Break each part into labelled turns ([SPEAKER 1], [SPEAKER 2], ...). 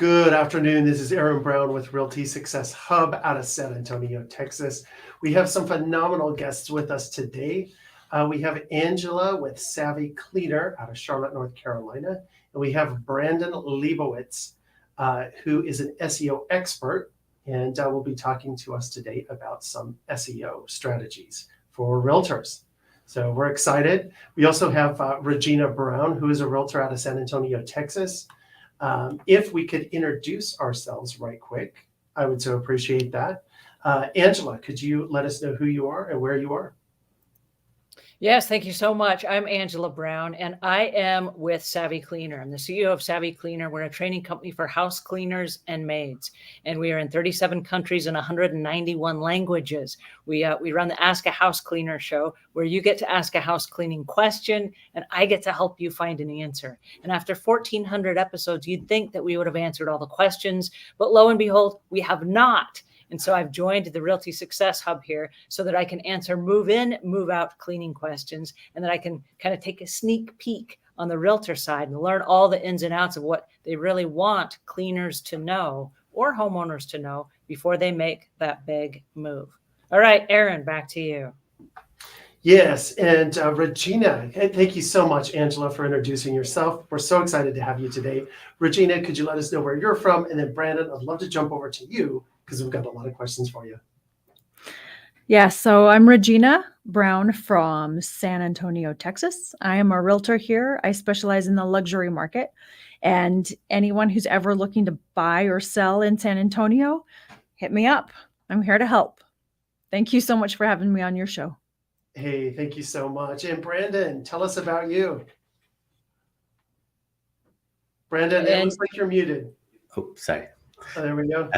[SPEAKER 1] Good afternoon. This is Aaron Brown with Realty Success Hub out of San Antonio, Texas. We have some phenomenal guests with us today. We have Angela with Savvy Cleaner out of Charlotte, North Carolina. And we have Brandon Leibowitz, who is an SEO expert, and will be talking to us today about some SEO strategies for realtors. So we're excited. We also have Regina Brown, who is a realtor out of San Antonio, Texas. If we could introduce ourselves right quick, I would so appreciate that. Angela, could you let us know who you are and where you are?
[SPEAKER 2] Yes, thank you so much. I'm Angela Brown, and I am with Savvy Cleaner. I'm the CEO of Savvy Cleaner. We're a training company for house cleaners and maids, and we are in 37 countries and 191 languages. We run the Ask a House Cleaner show, where you get to ask a house cleaning question, and I get to help you find an answer. And after 1,400 episodes, you'd think that we would have answered all the questions, but lo and behold, we have not. And so I've joined the Realty Success Hub here so that I can answer move in, move out cleaning questions, and that I can kind of take a sneak peek on the realtor side and learn all the ins and outs of what they really want cleaners to know or homeowners to know before they make that big move. All right, Aaron, back to you.
[SPEAKER 1] Yes, and Regina, thank you so much, Angela, for introducing yourself. We're so excited to have you today. Regina, could you let us know where you're from? And then Brandon, I'd love to jump over to you because we've got a lot of questions for you.
[SPEAKER 3] Yeah, so I'm Regina Brown from San Antonio, Texas. I am a realtor here. I specialize in the luxury market. And anyone who's ever looking to buy or sell in San Antonio, hit me up. I'm here to help. Thank you so much for having me on your show.
[SPEAKER 1] Hey, thank you so much. And Brandon, tell us about you. Brandon, it looks like you're muted.
[SPEAKER 4] Oh, sorry.
[SPEAKER 1] Oh, there we go.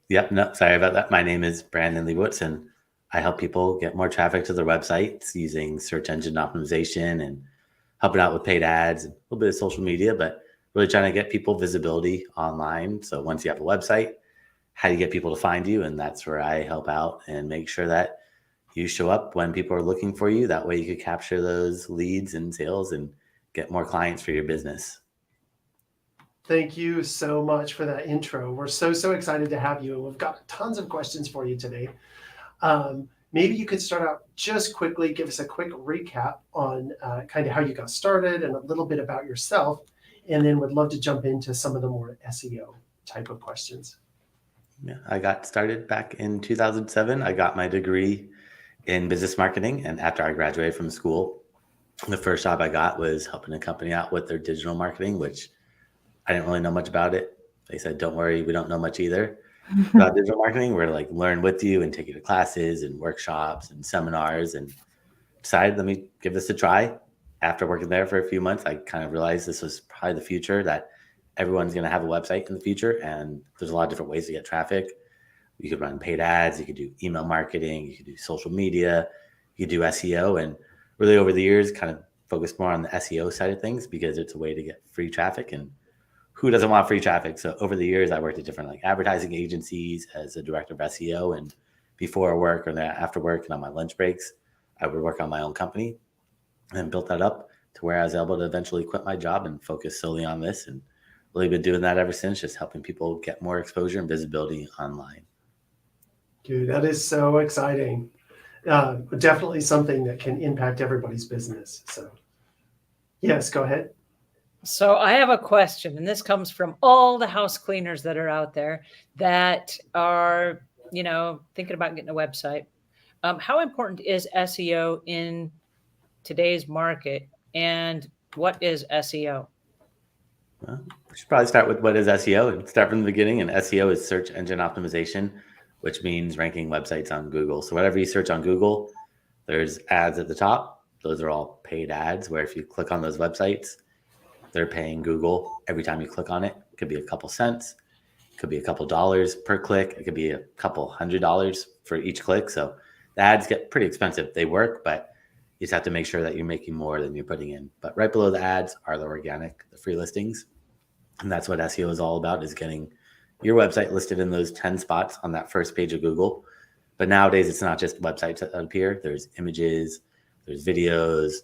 [SPEAKER 4] Yep, no, sorry about that. My name is Brandon Leibowitz, and I help people get more traffic to their websites using search engine optimization and helping out with paid ads and a little bit of social media, but really trying to get people visibility online. So once you have a website, how do you get people to find you? And that's where I help out and make sure that you show up when people are looking for you. That way you could capture those leads and sales and get more clients for your business.
[SPEAKER 1] Thank you so much for that intro. We're so excited to have you, and we've got tons of questions for you today. Maybe you could start out just quickly, give us a quick recap on kind of how you got started and a little bit about yourself, and then would love to jump into some of the more SEO type of questions.
[SPEAKER 4] Yeah, I got started back in 2007. I got my degree in business marketing, and after I graduated from school, the first job I got was helping a company out with their digital marketing, which I didn't really know much about it. They said, don't worry, we don't know much either about digital marketing. We're like learn with you and take you to classes and workshops and seminars, and decided, let me give this a try. After working there for a few months, I kind of realized this was probably the future, that everyone's going to have a website in the future. And there's a lot of different ways to get traffic. You could run paid ads, you could do email marketing, you could do social media, you could do SEO. And really over the years, kind of focused more on the SEO side of things because it's a way to get free traffic, and who doesn't want free traffic? So over the years, I worked at different like advertising agencies as a director of SEO, and before work or after work and on my lunch breaks, I would work on my own company and built that up to where I was able to eventually quit my job and focus solely on this, and really been doing that ever since, just helping people get more exposure and visibility online.
[SPEAKER 1] Dude, that is so exciting. Definitely something that can impact everybody's business. So yes, go ahead.
[SPEAKER 2] So I have a question, and this comes from all the house cleaners that are out there that are, thinking about getting a website. How important is SEO in today's market, and what is SEO?
[SPEAKER 4] Well, we should probably start with what is SEO and start from the beginning. And SEO is search engine optimization, which means ranking websites on Google. So whatever you search on Google, there's ads at the top. Those are all paid ads, where if you click on those websites, they're paying Google every time you click on it. It could be a couple cents, it could be a couple dollars per click, it could be a couple $100 for each click. So the ads get pretty expensive. They work, but you just have to make sure that you're making more than you're putting in. But right below the ads are the organic, the free listings. And that's what SEO is all about, is getting your website listed in those 10 spots on that first page of Google. But nowadays, it's not just websites that appear. There's images, there's videos,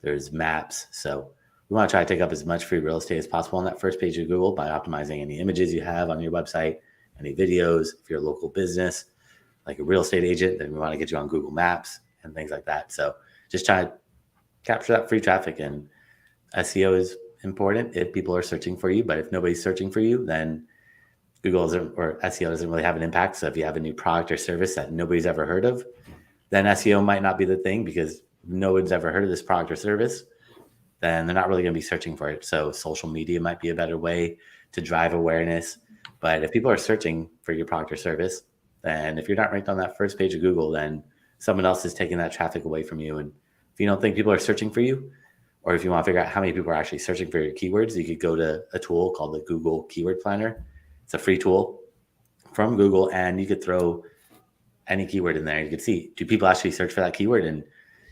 [SPEAKER 4] there's maps. So we want to try to take up as much free real estate as possible on that first page of Google by optimizing any images you have on your website, any videos. If you're a local business, like a real estate agent, then we want to get you on Google Maps and things like that. So just try to capture that free traffic. And SEO is important if people are searching for you, but if nobody's searching for you, then Google doesn't, or SEO doesn't really have an impact. So if you have a new product or service that nobody's ever heard of, then SEO might not be the thing, because no one's ever heard of this product or service, then they're not really going to be searching for it. So social media might be a better way to drive awareness. But if people are searching for your product or service, then if you're not ranked on that first page of Google, then someone else is taking that traffic away from you. And if you don't think people are searching for you, or if you want to figure out how many people are actually searching for your keywords, you could go to a tool called the Google Keyword Planner. It's a free tool from Google, and you could throw any keyword in there. You could see, do people actually search for that keyword? And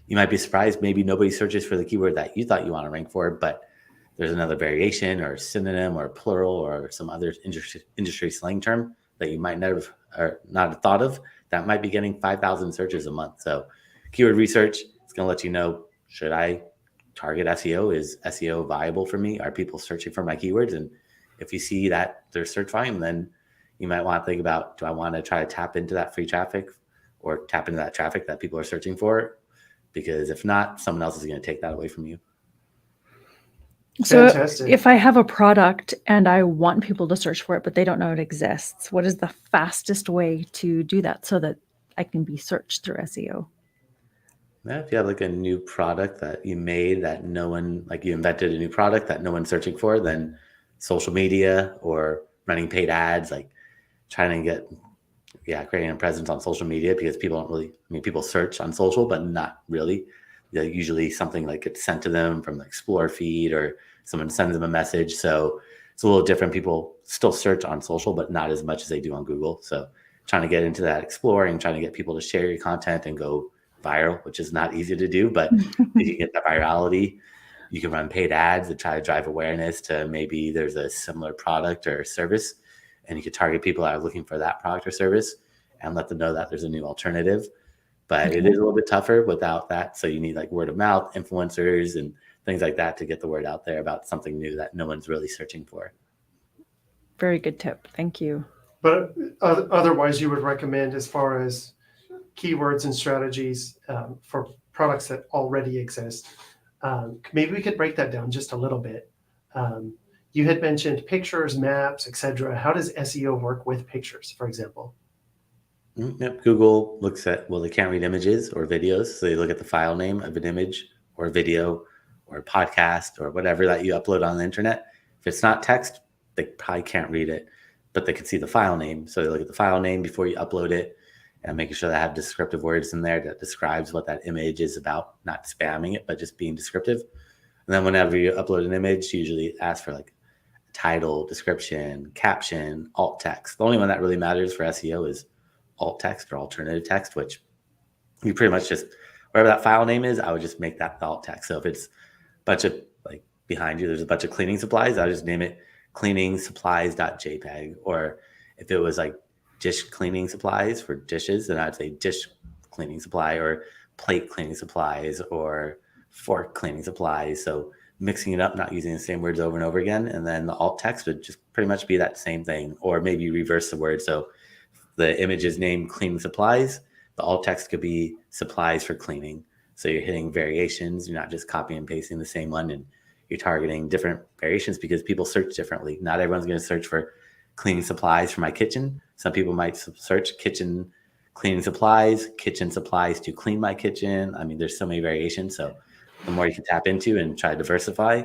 [SPEAKER 4] you might be surprised, maybe nobody searches for the keyword that you thought you want to rank for, but there's another variation or synonym or plural or some other industry slang term that you might never or not have thought of that might be getting 5,000 searches a month. So keyword research is going to let you know, should I target SEO? Is SEO viable for me? Are people searching for my keywords? And if you see that they're search volume, then you might want to think about, do I want to try to tap into that free traffic or tap into that traffic that people are searching for? Because if not, someone else is going to take that away from you.
[SPEAKER 3] So
[SPEAKER 1] Fantastic.
[SPEAKER 3] if I have a product and I want people to search for it, but they don't know it exists, what is the fastest way to do that so that I can be searched through SEO?
[SPEAKER 4] Yeah, if you have like a new product that you made that no one, like you invented a new product that no one's searching for, then social media or running paid ads, like trying to get, creating a presence on social media, because people don't really, people search on social, but not really. Usually something like gets sent to them from the Explore feed or someone sends them a message. So it's a little different. People still search on social, but not as much as they do on Google. So trying to get into that exploring, trying to get people to share your content and go viral, which is not easy to do, but if you get that virality, you can run paid ads to try to drive awareness to maybe there's a similar product or service, and you could target people that are looking for that product or service and let them know that there's a new alternative. But it is a little bit tougher without that. So you need like word of mouth, influencers, and things like that to get the word out there about something new that no one's really searching for.
[SPEAKER 3] Very good tip. Thank you.
[SPEAKER 1] But otherwise, you would recommend, as far as keywords and strategies for products that already exist, maybe we could break that down just a little bit. You had mentioned pictures, maps, etc. How does SEO work with pictures, for example?
[SPEAKER 4] Yep. Google looks at, well, they can't read images or videos. So they look at the file name of an image or a video or a podcast or whatever that you upload on the internet. If it's not text, they probably can't read it, but they can see the file name. So they look at the file name before you upload it and making sure they have descriptive words in there that describes what that image is about, not spamming it, but just being descriptive. And then whenever you upload an image, usually it asks for like title, description, caption, alt text. The only one that really matters for SEO is alt text or alternative text, which you pretty much just, wherever that file name is, I would just make that the alt text. So if it's a bunch of, like behind you, there's a bunch of cleaning supplies, I would just name it cleaning supplies.jpg. Or if it was like dish cleaning supplies for dishes, then I'd say dish cleaning supply, or plate cleaning supplies, or fork cleaning supplies. So mixing it up, not using the same words over and over again. And then the alt text would just pretty much be that same thing, or maybe reverse the word. So the image is named cleaning supplies, the alt text could be supplies for cleaning. So you're hitting variations. You're not just copying and pasting the same one, and you're targeting different variations because people search differently. Not everyone's going to search for cleaning supplies for my kitchen. Some people might search kitchen cleaning supplies, kitchen supplies to clean my kitchen. There's so many variations. So the more you can tap into and try to diversify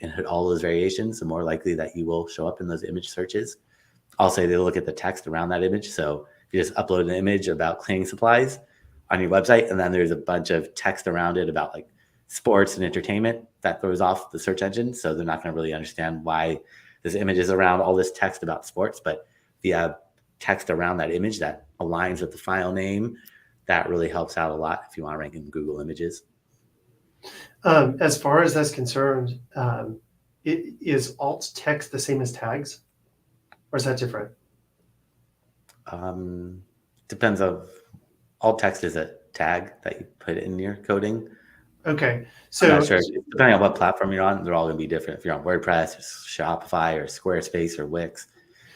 [SPEAKER 4] and hit all those variations, the more likely that you will show up in those image searches. I'll say they look at the text around that image. So if you just upload an image about cleaning supplies on your website, and then there's a bunch of text around it about like sports and entertainment, that throws off the search engine. So they're not going to really understand why this image is around all this text about sports. But if you have text around that image that aligns with the file name, that really helps out a lot if you want to rank in Google Images.
[SPEAKER 1] As far as that's concerned, is alt text the same as tags, or is that different?
[SPEAKER 4] Depends of alt text is a tag that you put in your coding.
[SPEAKER 1] Okay.
[SPEAKER 4] I'm
[SPEAKER 1] So,
[SPEAKER 4] not sure. Depending on what platform you're on, they're all going to be different. If you're on WordPress, or Shopify, or Squarespace, or Wix,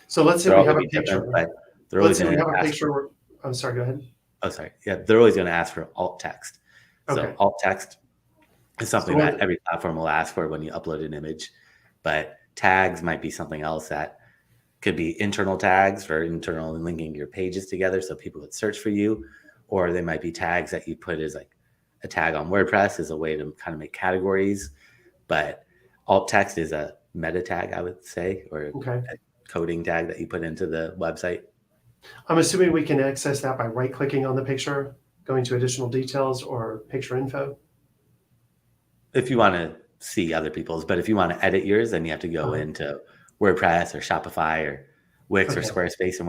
[SPEAKER 1] so let's say
[SPEAKER 4] they're
[SPEAKER 1] we
[SPEAKER 4] all
[SPEAKER 1] have
[SPEAKER 4] going
[SPEAKER 1] a
[SPEAKER 4] to be different,
[SPEAKER 1] picture.
[SPEAKER 4] but they're
[SPEAKER 1] Let's
[SPEAKER 4] always
[SPEAKER 1] say we
[SPEAKER 4] going
[SPEAKER 1] have
[SPEAKER 4] to
[SPEAKER 1] a
[SPEAKER 4] ask
[SPEAKER 1] picture.
[SPEAKER 4] for,
[SPEAKER 1] I'm sorry, go ahead.
[SPEAKER 4] oh, sorry. Yeah, they're always going to ask for alt text. So
[SPEAKER 1] Okay.
[SPEAKER 4] alt text is
[SPEAKER 1] So
[SPEAKER 4] something that every platform will ask for when you upload an image, but tags might be something else that could be internal tags for internal linking your pages together so people would search for you, or they might be tags that you put as like a tag on WordPress as a way to kind of make categories. But alt text is a meta tag, I would say, or
[SPEAKER 1] Okay.
[SPEAKER 4] a coding tag that you put into the website.
[SPEAKER 1] I'm assuming we can access that by right-clicking on the picture, going to additional details or picture info.
[SPEAKER 4] If you want to see other people's, but if you want to edit yours, then you have to go into WordPress or Shopify or Wix or
[SPEAKER 1] Okay.
[SPEAKER 4] Squarespace, and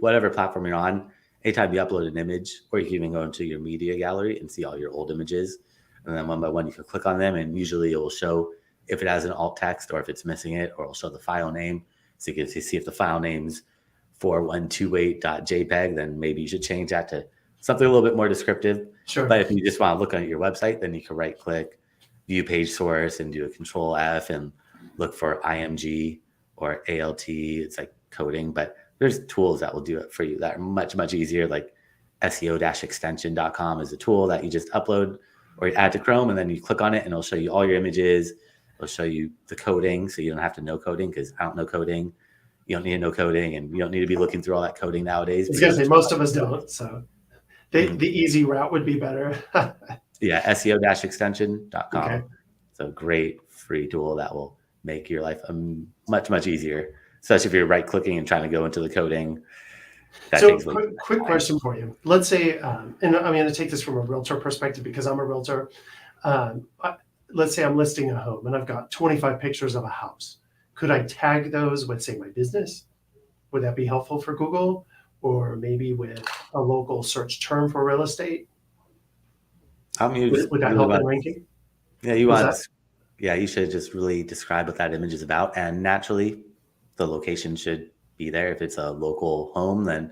[SPEAKER 4] whatever platform you're on, anytime you upload an image, or you can even go into your media gallery and see all your old images. And then one by one, you can click on them, and usually it will show if it has an alt text or if it's missing it, or it'll show the file name. So you can see if the file name's 4128.jpg, then maybe you should change that to something a little bit more descriptive.
[SPEAKER 1] Sure.
[SPEAKER 4] But if you just want to look at your website, then you can right click, view page source, and do a Control F and look for IMG or ALT. It's like coding, but there's tools that will do it for you that are much, much easier. Like SEO-extension.com is a tool that you just upload or you add to Chrome, and then you click on it and it'll show you all your images. It'll show you the coding, so you don't have to know coding, because I don't know coding. You don't need to know coding, and you don't need to be looking through all that coding nowadays.
[SPEAKER 1] I was going to say, most of us don't. So the easy route would be better.
[SPEAKER 4] Yeah, SEO-extension.com.
[SPEAKER 1] Okay.
[SPEAKER 4] It's a great free tool that will make your life much, much easier, especially if you're right clicking and trying to go into the coding.
[SPEAKER 1] So quick question for you. Let's say, and I'm going to take this from a realtor perspective because I'm a realtor. Let's say I'm listing a home and I've got 25 pictures of a house. Could I tag those with, say, my business? Would that be helpful for Google? Or maybe with a local search term for real estate? Would that help in ranking?
[SPEAKER 4] Yeah, you should just really describe what that image is about. And naturally, the location should be there. If it's a local home, then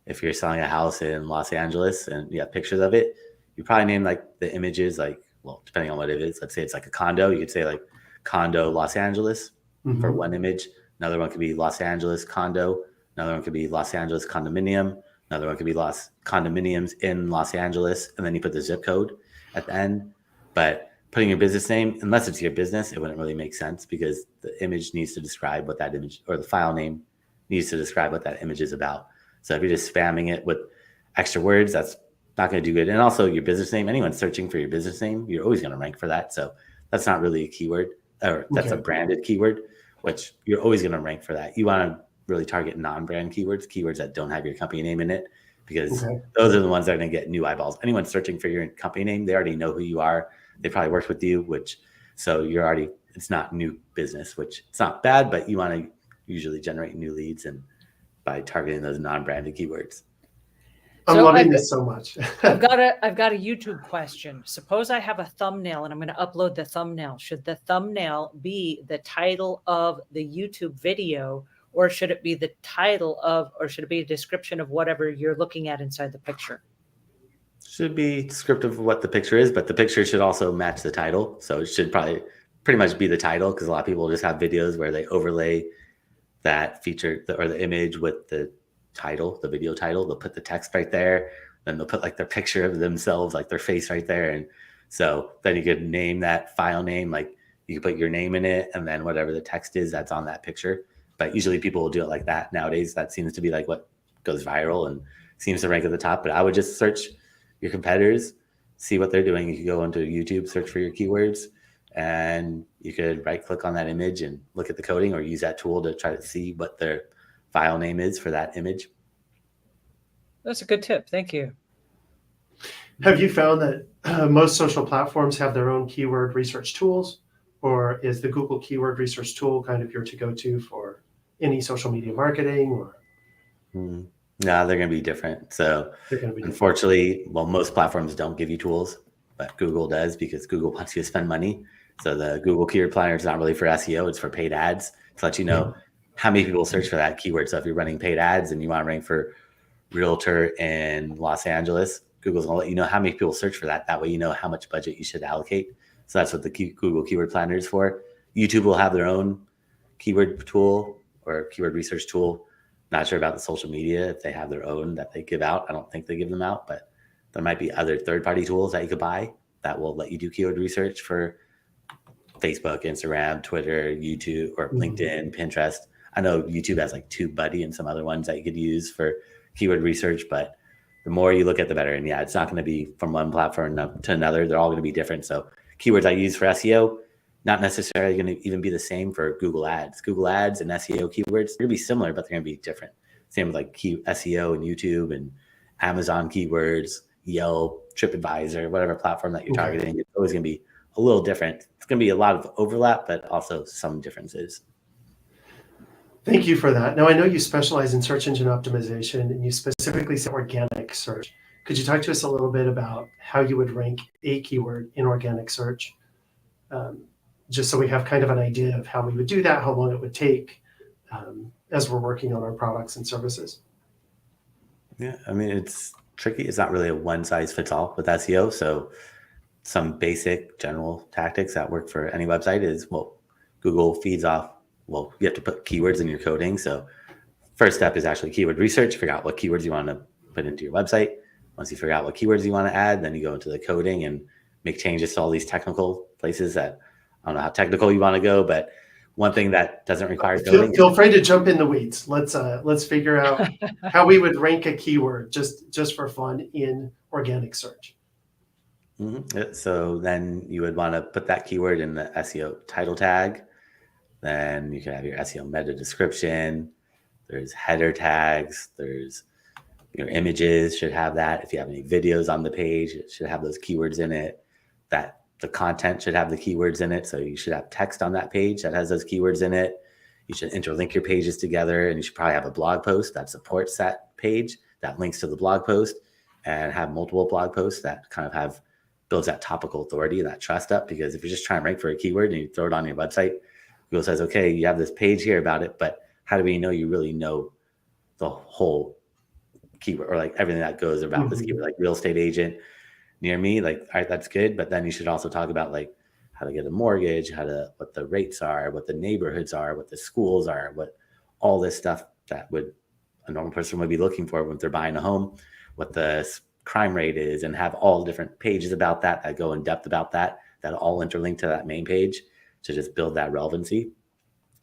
[SPEAKER 4] if you're selling a house in Los Angeles and you have pictures of it, you probably name like the images, like, well, depending on what it is. Let's say it's like a condo. You could say like condo Los Angeles for one image. Another one could be Los Angeles condo. Another one could be Los Angeles condominium. Another one could be condominiums in Los Angeles. And then you put the zip code at the end. But putting your business name, unless it's your business, it wouldn't really make sense, because the image needs to describe what that image, or the file name needs to describe what that image is about. So if you're just spamming it with extra words, that's not going to do good. And also your business name, anyone searching for your business name, you're always going to rank for that. So that's not really a keyword, or that's a branded keyword, which you're always going to rank for that. You want to really target non-brand keywords that don't have your company name in it, because those are the ones that are going to get new eyeballs. Anyone searching for your company name, they already know who you are. They probably worked with you, so it's not new business, which it's not bad, but you want to usually generate new leads and by targeting those non-branded keywords.
[SPEAKER 1] I'm loving this so much.
[SPEAKER 2] I've got a YouTube question. Suppose I have a thumbnail and I'm going to upload the thumbnail. Should the thumbnail be the title of the YouTube video, or should it be the title of, or should it be a description of whatever you're looking at inside the picture?
[SPEAKER 4] Should be descriptive of what the picture is, but the picture should also match the title. So it should probably pretty much be the title, because a lot of people just have videos where they overlay that feature or the image with the title, the video title. They'll put the text right there, then they'll put like their picture of themselves, like their face right there. And so then you could name that file name, like you could put your name in it and then whatever the text is that's on that picture. But usually people will do it like that nowadays. That seems to be like what goes viral and seems to rank at the top. But I would just search your competitors, see what they're doing. You could go into YouTube, search for your keywords, and you could right click on that image and look at the coding, or use that tool to try to see what their file name is for that image.
[SPEAKER 2] That's a good tip. Thank you.
[SPEAKER 1] Have you found that most social platforms have their own keyword research tools, or is the Google keyword research tool kind of your to-go-to for any social media marketing? Or
[SPEAKER 4] No, they're going to be different. So unfortunately, well, most platforms don't give you tools, but Google does, because Google wants you to spend money. So the Google Keyword Planner is not really for SEO, it's for paid ads to let you know how many people search for that keyword. So if you're running paid ads and you want to rank for realtor in Los Angeles, Google's gonna let you know how many people search for that. That way you know how much budget you should allocate. So that's what the Google Keyword Planner is for. YouTube will have their own keyword tool or keyword research tool. Not sure about the social media, if they have their own that they give out. I don't think they give them out, but there might be other third-party tools that you could buy that will let you do keyword research for Facebook, Instagram, Twitter, YouTube, or LinkedIn, Pinterest. I know YouTube has like TubeBuddy and some other ones that you could use for keyword research, but the more you look at the better. And yeah, it's not going to be from one platform to another. They're all going to be different. So keywords I use for SEO, not necessarily going to even be the same for Google Ads. Google Ads and SEO keywords, they're going to be similar, but they're going to be different. Same with like SEO and YouTube and Amazon keywords, Yelp, TripAdvisor, whatever platform that you're targeting. It's always going to be a little different. It's going to be a lot of overlap, but also some differences.
[SPEAKER 1] Thank you for that. Now, I know you specialize in search engine optimization and you specifically say organic search. Could you talk to us a little bit about how you would rank a keyword in organic search? Just so we have kind of an idea of how we would do that, how long it would take as we're working on our products and services.
[SPEAKER 4] Yeah, I mean, it's tricky. It's not really a one size fits all with SEO. So some basic general tactics that work for any website is, well, Google feeds off, well, you have to put keywords in your coding. So first step is actually keyword research, figure out what keywords you want to put into your website. Once you figure out what keywords you want to add, then you go into the coding and make changes to all these technical places that I don't know how technical you want to go, but one thing that doesn't require coding.
[SPEAKER 1] Feel free to jump in the weeds. Let's figure out how we would rank a keyword just for fun in organic search.
[SPEAKER 4] Mm-hmm. So then you would want to put that keyword in the SEO title tag. Then you can have your SEO meta description. There's header tags. There's your images should have that. If you have any videos on the page, it should have those keywords in it. That the content should have the keywords in it. So you should have text on that page that has those keywords in it. You should interlink your pages together, and you should probably have a blog post that supports that page that links to the blog post, and have multiple blog posts that kind of builds that topical authority and that trust up. Because if you're just trying to rank for a keyword and you throw it on your website, Google says, okay, you have this page here about it, but how do we know you really know the whole keyword or like everything that goes about this keyword, like real estate agent near me? Like, all right, that's good. But then you should also talk about like how to get a mortgage, what the rates are, what the neighborhoods are, what the schools are, what all this stuff that a normal person would be looking for when they're buying a home, what the crime rate is, and have all different pages about that go in depth about that all interlink to that main page to just build that relevancy.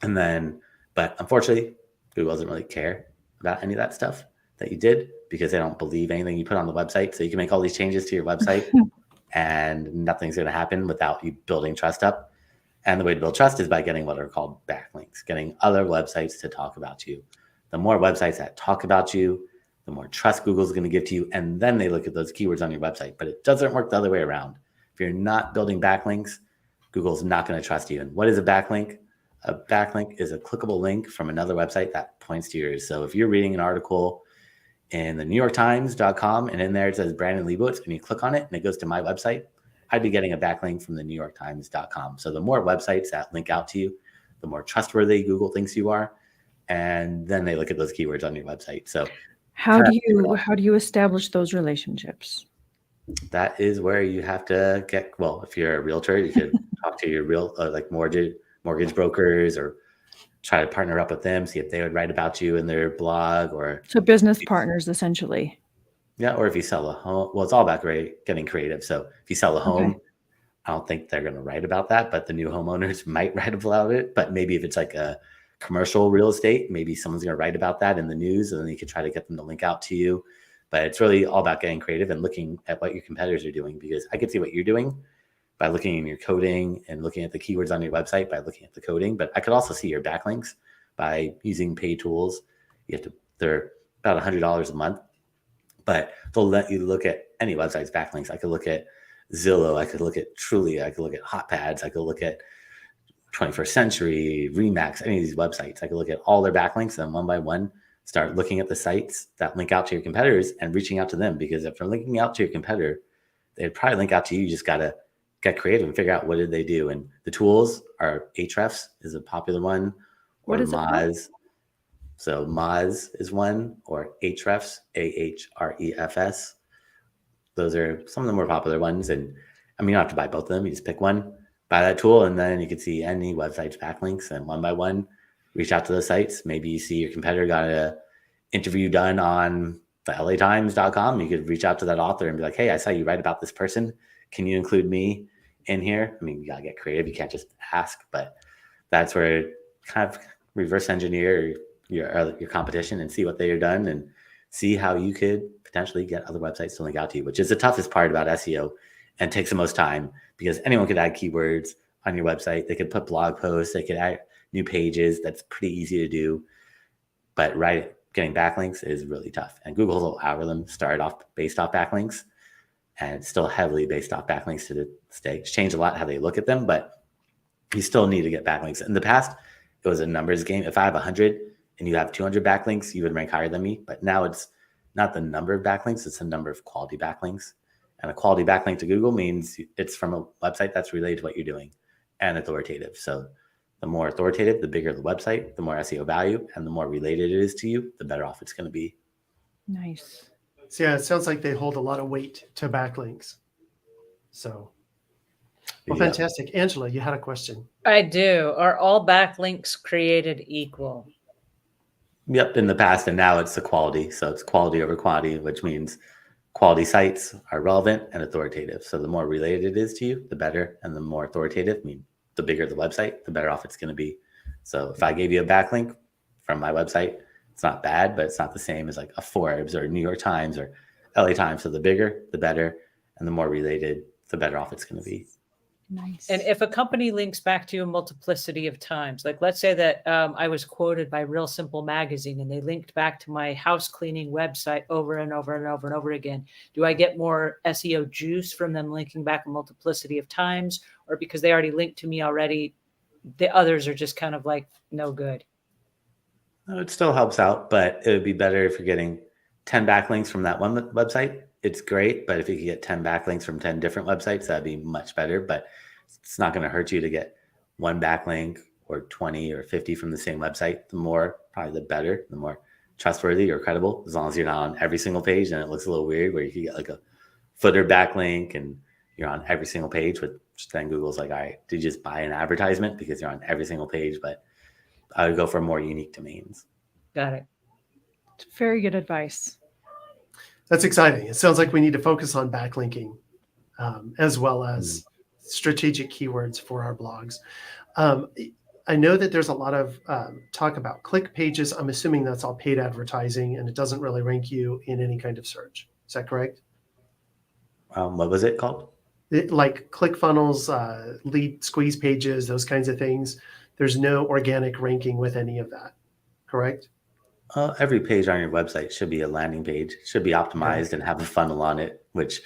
[SPEAKER 4] And then, but unfortunately, Google doesn't really care about any of that stuff that you did because they don't believe anything you put on the website. So you can make all these changes to your website and nothing's going to happen without you building trust up. And the way to build trust is by getting what are called backlinks, getting other websites to talk about you. The more websites that talk about you, the more trust Google's going to give to you. And then they look at those keywords on your website. But it doesn't work the other way around. If you're not building backlinks, Google's not going to trust you. And what is a backlink? A backlink is a clickable link from another website that points to yours. So if you're reading an article in the NewYorkTimes.com and in there it says Brandon Leibowitz and you click on it and it goes to my website, I'd be getting a backlink from the NewYorkTimes.com. So the more websites that link out to you, the more trustworthy Google thinks you are. And then they look at those keywords on your website. So
[SPEAKER 3] how do you establish those relationships?
[SPEAKER 4] That is where you have to if you're a realtor, you could talk to your like mortgage brokers or try to partner up with them, see if they would write about you in their blog so
[SPEAKER 3] business partners, essentially.
[SPEAKER 4] Yeah. Or if you sell a home, well, it's all about getting creative. So if you sell a home, I don't think they're going to write about that, but the new homeowners might write about it. But maybe if it's like a commercial real estate, maybe someone's going to write about that in the news and then you could try to get them to link out to you. But it's really all about getting creative and looking at what your competitors are doing, because I could see what you're doing by looking in your coding and looking at the keywords on your website by looking at the coding. But I could also see your backlinks by using paid tools. They're about $100 a month, but they'll let you look at any website's backlinks. I could look at Zillow. I could look at Truly. I could look at HotPads. I could look at 21st Century, Remax, any of these websites. I could look at all their backlinks and one by one start looking at the sites that link out to your competitors and reaching out to them. Because if they're linking out to your competitor, they'd probably link out to you. You just got to get creative and figure out what did they do. And the tools are Ahrefs is a popular one, or Moz. So Moz is one, or Ahrefs, Ahrefs. Those are some of the more popular ones. And I mean, you don't have to buy both of them. You just pick one, buy that tool, and then you can see any website's backlinks. And one by one, reach out to those sites. Maybe you see your competitor got an interview done on the latimes.com. You could reach out to that author and be like, hey, I saw you write about this person. Can you include me in here? I mean, you got to get creative. You can't just ask, but that's where kind of reverse engineer your competition and see what they are done and see how you could potentially get other websites to link out to you, which is the toughest part about SEO and takes the most time because anyone could add keywords on your website. They could put blog posts, they could add new pages. That's pretty easy to do. But getting backlinks is really tough. And Google's algorithm started off based off backlinks and it's still heavily based off backlinks to this day. It's changed a lot how they look at them, but you still need to get backlinks. In the past, it was a numbers game. If I have 100 and you have 200 backlinks, you would rank higher than me. But now it's not the number of backlinks, it's the number of quality backlinks. And a quality backlink to Google means it's from a website that's related to what you're doing and authoritative. So the more authoritative, the bigger the website, the more SEO value, and the more related it is to you, the better off it's going to be.
[SPEAKER 3] Nice.
[SPEAKER 1] So yeah, it sounds like they hold a lot of weight to backlinks. So, well,
[SPEAKER 4] Yeah.
[SPEAKER 1] fantastic. Angela, you had a question.
[SPEAKER 2] I do. Are all backlinks created equal?
[SPEAKER 4] Yep, in the past, and now it's the quality. So it's quality over quantity, which means quality sites are relevant and authoritative. So the more related it is to you, the better, and the more authoritative, I mean, the bigger the website, the better off it's going to be. So if I gave you a backlink from my website, it's not bad, but it's not the same as like a Forbes or New York Times or LA Times. So the bigger, the better, and the more related, the better off it's going to be.
[SPEAKER 3] Nice.
[SPEAKER 2] And if a company links back to you a multiplicity of times, like let's say that I was quoted by Real Simple Magazine and they linked back to my house cleaning website over and over and over and over again, do I get more SEO juice from them linking back a multiplicity of times? Or because they already linked to me already, the others are just kind of like no good?
[SPEAKER 4] It still helps out, but it would be better if you're getting 10 backlinks from that one website. It's great, but if you could get 10 backlinks from 10 different websites, that'd be much better. But it's not going to hurt you to get one backlink or 20 or 50 from the same website. The more, probably the better, the more trustworthy or credible, as long as you're not on every single page. And it looks a little weird where you can get like a footer backlink and you're on every single page, which then Google's like, all right, did you just buy an advertisement because you're on every single page? But I would go for more unique domains.
[SPEAKER 2] Got it.
[SPEAKER 3] Very good advice.
[SPEAKER 1] That's exciting. It sounds like we need to focus on backlinking as well as strategic keywords for our blogs. I know that there's a lot of talk about click pages. I'm assuming that's all paid advertising and it doesn't really rank you in any kind of search. Is that correct?
[SPEAKER 4] What was it called?
[SPEAKER 1] Like click funnels, lead squeeze pages, those kinds of things. There's no organic ranking with any of that, correct?
[SPEAKER 4] Every page on your website should be a landing page, should be optimized and have a funnel on it, which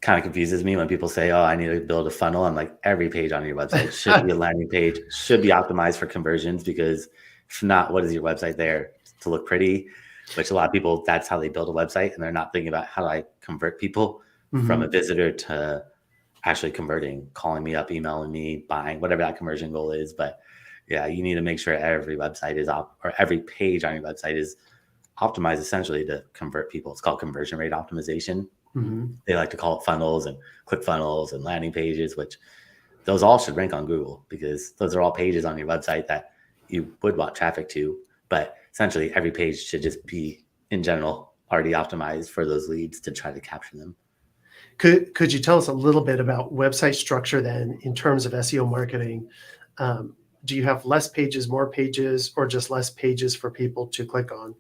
[SPEAKER 4] kind of confuses me when people say, oh, I need to build a funnel. I'm like, every page on your website should be a landing page, should be optimized for conversions, because if not, what is your website there? To look pretty, which a lot of people, that's how they build a website. And they're not thinking about how do I convert people from a visitor to actually converting, calling me up, emailing me, buying, whatever that conversion goal is. But yeah, you need to make sure every website is or every page on your website is optimized essentially to convert people. It's called conversion rate optimization. They like to call it funnels and click funnels and landing pages, which those all should rank on Google because those are all pages on your website that you would want traffic to. But essentially every page should just be in general already optimized for those leads to try to capture them.
[SPEAKER 1] Could you tell us a little bit about website structure then in terms of SEO marketing? Do you have less pages, more pages, or just less pages for people to click on?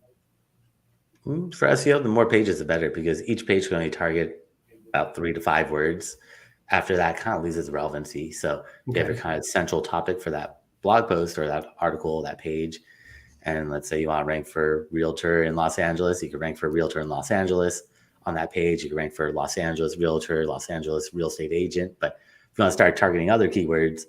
[SPEAKER 4] For SEO, the more pages, the better, because each page can only target about 3 to 5 words. After that, kind of loses relevancy. So you have a kind of central topic for that blog post or that article, that page. And let's say you want to rank for realtor in Los Angeles. You could rank for realtor in Los Angeles on that page. You could rank for Los Angeles realtor, Los Angeles real estate agent. But if you want to start targeting other keywords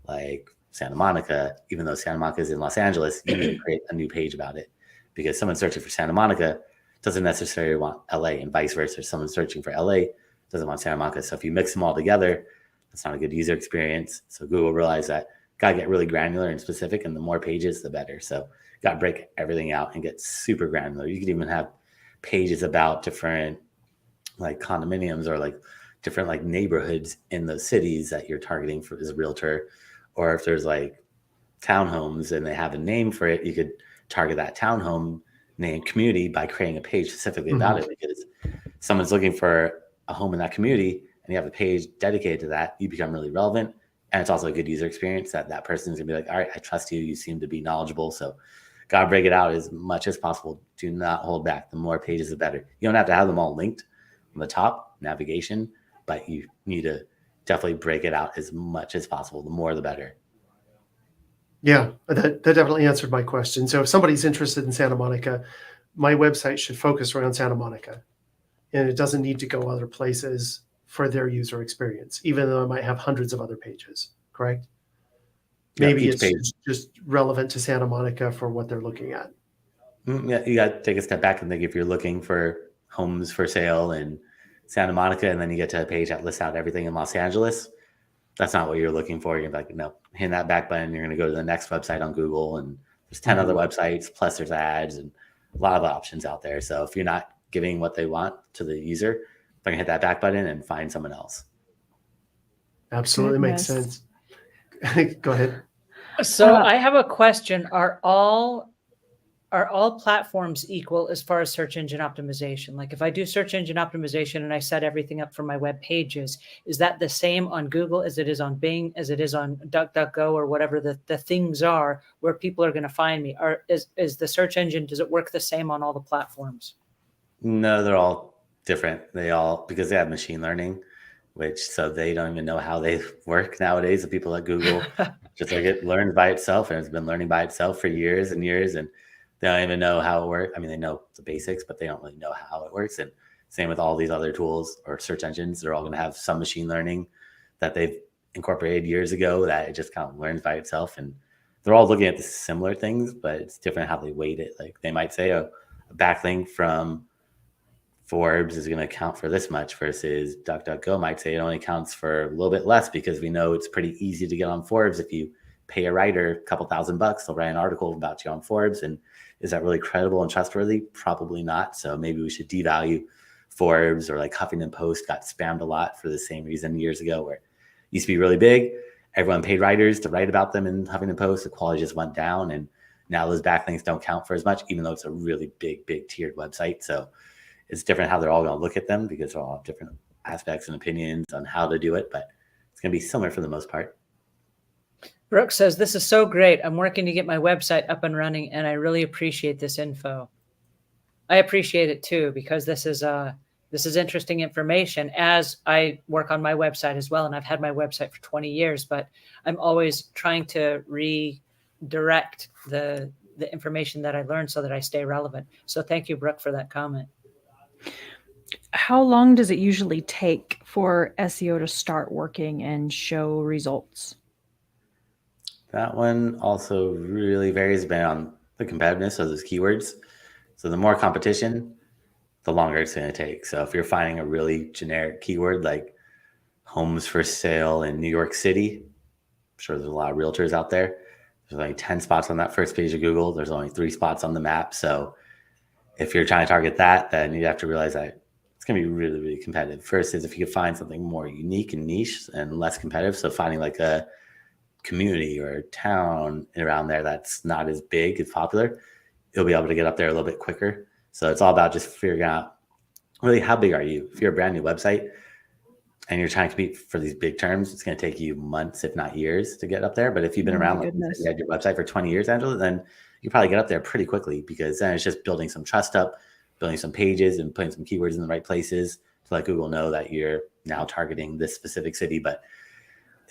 [SPEAKER 4] like Santa Monica, even though Santa Monica is in Los Angeles, you need to create a new page about it, because someone searching for Santa Monica doesn't necessarily want LA, and vice versa. Someone searching for LA doesn't want Santa Monica. So if you mix them all together, that's not a good user experience. So Google realized that got to get really granular and specific, and the more pages, the better. So got to break everything out and get super granular. You could even have pages about different like condominiums or like different like neighborhoods in the cities that you're targeting for as a realtor, or if there's like townhomes and they have a name for it, you could target that townhome name community by creating a page specifically about it, because someone's looking for a home in that community and you have a page dedicated to that, you become really relevant. And it's also a good user experience that person's gonna be like, all right, I trust you. You seem to be knowledgeable. So gotta break it out as much as possible. Do not hold back. The more pages, the better. You don't have to have them all linked on the top navigation, but you need to definitely break it out as much as possible. The more, the better.
[SPEAKER 1] Yeah, that definitely answered my question. So if somebody's interested in Santa Monica, my website should focus around Santa Monica, and it doesn't need to go other places for their user experience, even though I might have hundreds of other pages, correct? Maybe
[SPEAKER 4] each
[SPEAKER 1] it's
[SPEAKER 4] page.
[SPEAKER 1] just relevant to Santa Monica for what they're looking at.
[SPEAKER 4] Yeah, you got to take a step back and think if you're looking for homes for sale in Santa Monica, and then you get to a page that lists out everything in Los Angeles, that's not what you're looking for. You're like, no, hit that back button. You're going to go to the next website on Google, and there's 10 other websites, plus there's ads and a lot of options out there. So if you're not giving what they want to the user, they're going to hit that back button and find someone else.
[SPEAKER 1] Absolutely makes sense. Go ahead.
[SPEAKER 2] So I have a question. Are all platforms equal as far as search engine optimization? Like if I do search engine optimization and I set everything up for my web pages, is that the same on Google as it is on Bing, as it is on DuckDuckGo, or whatever the things are where people are going to find me? Or is the search engine, does it work the same on all the platforms?
[SPEAKER 4] No, they're all different. Because they have machine learning, so they don't even know how they work nowadays. The people at Google, just like it learns by itself, and it's been learning by itself for years and years, and they don't even know how it works. I mean, they know the basics, but they don't really know how it works. And same with all these other tools or search engines. They're all going to have some machine learning that they've incorporated years ago that it just kind of learns by itself. And they're all looking at the similar things, but it's different how they weight it. Like they might say a backlink from Forbes is going to account for this much, versus DuckDuckGo might say it only counts for a little bit less, because we know it's pretty easy to get on Forbes. If you pay a writer a couple $1,000, they'll write an article about you on Forbes. And is that really credible and trustworthy? Probably not. So maybe we should devalue Forbes, or like Huffington Post got spammed a lot for the same reason years ago, where it used to be really big. Everyone paid writers to write about them in Huffington Post. The quality just went down. And now those backlinks don't count for as much, even though it's a really big tiered website. So it's different how they're all going to look at them, because they're all have different aspects and opinions on how to do it, but it's going to be similar for the most part.
[SPEAKER 2] Brooke says, this is so great. I'm working to get my website up and running, and I really appreciate this info. I appreciate it too, because this is interesting information as I work on my website as well. And I've had my website for 20 years, but I'm always trying to redirect the information that I learned so that I stay relevant. So thank you, Brooke, for that comment.
[SPEAKER 3] How long does it usually take for SEO to start working and show results?
[SPEAKER 4] That one also really varies based on the competitiveness of those keywords. So the more competition, the longer it's going to take. So if you're finding a really generic keyword like homes for sale in New York City, I'm sure there's a lot of realtors out there. There's only 10 spots on that first page of Google. There's only 3 spots on the map. So if you're trying to target that, then you have to realize that it's going to be really, really competitive. First is if you could find something more unique and niche and less competitive. So finding like a community or a town around there that's not as big, as popular, you'll be able to get up there a little bit quicker. So it's all about just figuring out really how big are you. If you're a brand new website and you're trying to compete for these big terms, it's going to take you months, if not years, to get up there. But if you've been around, like you had your website for 20 years, Angela, then you probably get up there pretty quickly, because then it's just building some trust up, building some pages and putting some keywords in the right places to let Google know that you're now targeting this specific city. But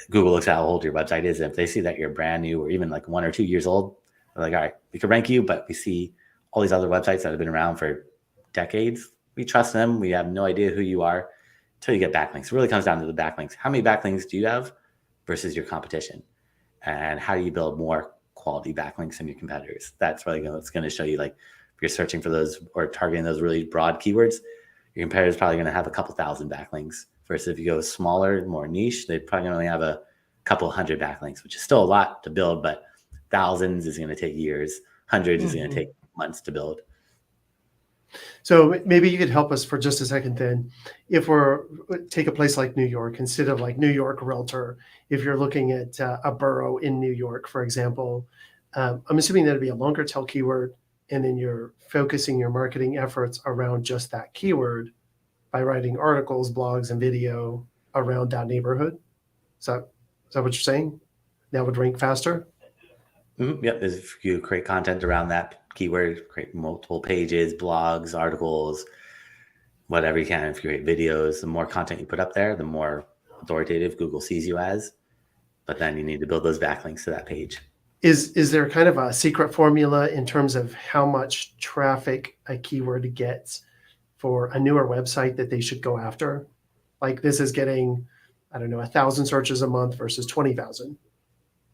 [SPEAKER 4] Google looks at how old your website is. And if they see that you're brand new or even like 1 or 2 years old, they're like, all right, we can rank you, but we see all these other websites that have been around for decades. We trust them. We have no idea who you are until you get backlinks. It really comes down to the backlinks. How many backlinks do you have versus your competition? And how do you build more quality backlinks than your competitors? That's really what's going to show you, like, if you're searching for those or targeting those really broad keywords, your competitor's probably going to have a couple thousand backlinks. Versus if you go smaller, more niche, they're probably only have a couple hundred backlinks, which is still a lot to build, but thousands is going to take years. Hundreds is going to take months to build.
[SPEAKER 1] So maybe you could help us for just a second then. If we're take a place like New York, instead of like New York realtor, if you're looking at a borough in New York, for example, I'm assuming that'd be a longer tail keyword, and then you're focusing your marketing efforts around just that keyword by writing articles, blogs, and video around that neighborhood. Is that what you're saying? That would rank faster?
[SPEAKER 4] Yep. If you create content around that keyword, create multiple pages, blogs, articles, whatever you can. If you create videos, the more content you put up there, the more authoritative Google sees you as. But then you need to build those backlinks to that page.
[SPEAKER 1] Is there kind of a secret formula in terms of how much traffic a keyword gets for a newer website that they should go after? Like this is getting, I don't know, 1,000 searches a month versus 20,000.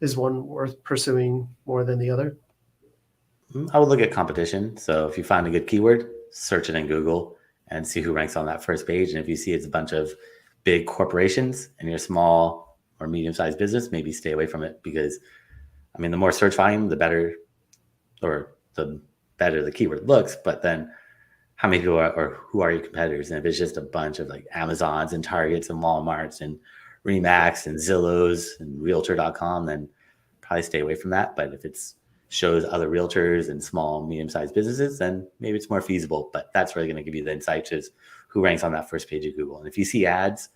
[SPEAKER 1] Is one worth pursuing more than the other?
[SPEAKER 4] I would look at competition. So if you find a good keyword, search it in Google and see who ranks on that first page. And if you see it's a bunch of big corporations and you're a small or medium-sized business, maybe stay away from it, because I mean, the more search volume, the better, or the better the keyword looks. But then how many people are, or who are your competitors? And if it's just a bunch of like Amazons and Targets and Walmarts and Remax and Zillows and realtor.com, then probably stay away from that. But if it's shows other realtors and small, medium-sized businesses, then maybe it's more feasible. But that's really going to give you the insight to who ranks on that first page of Google. And if you see ads,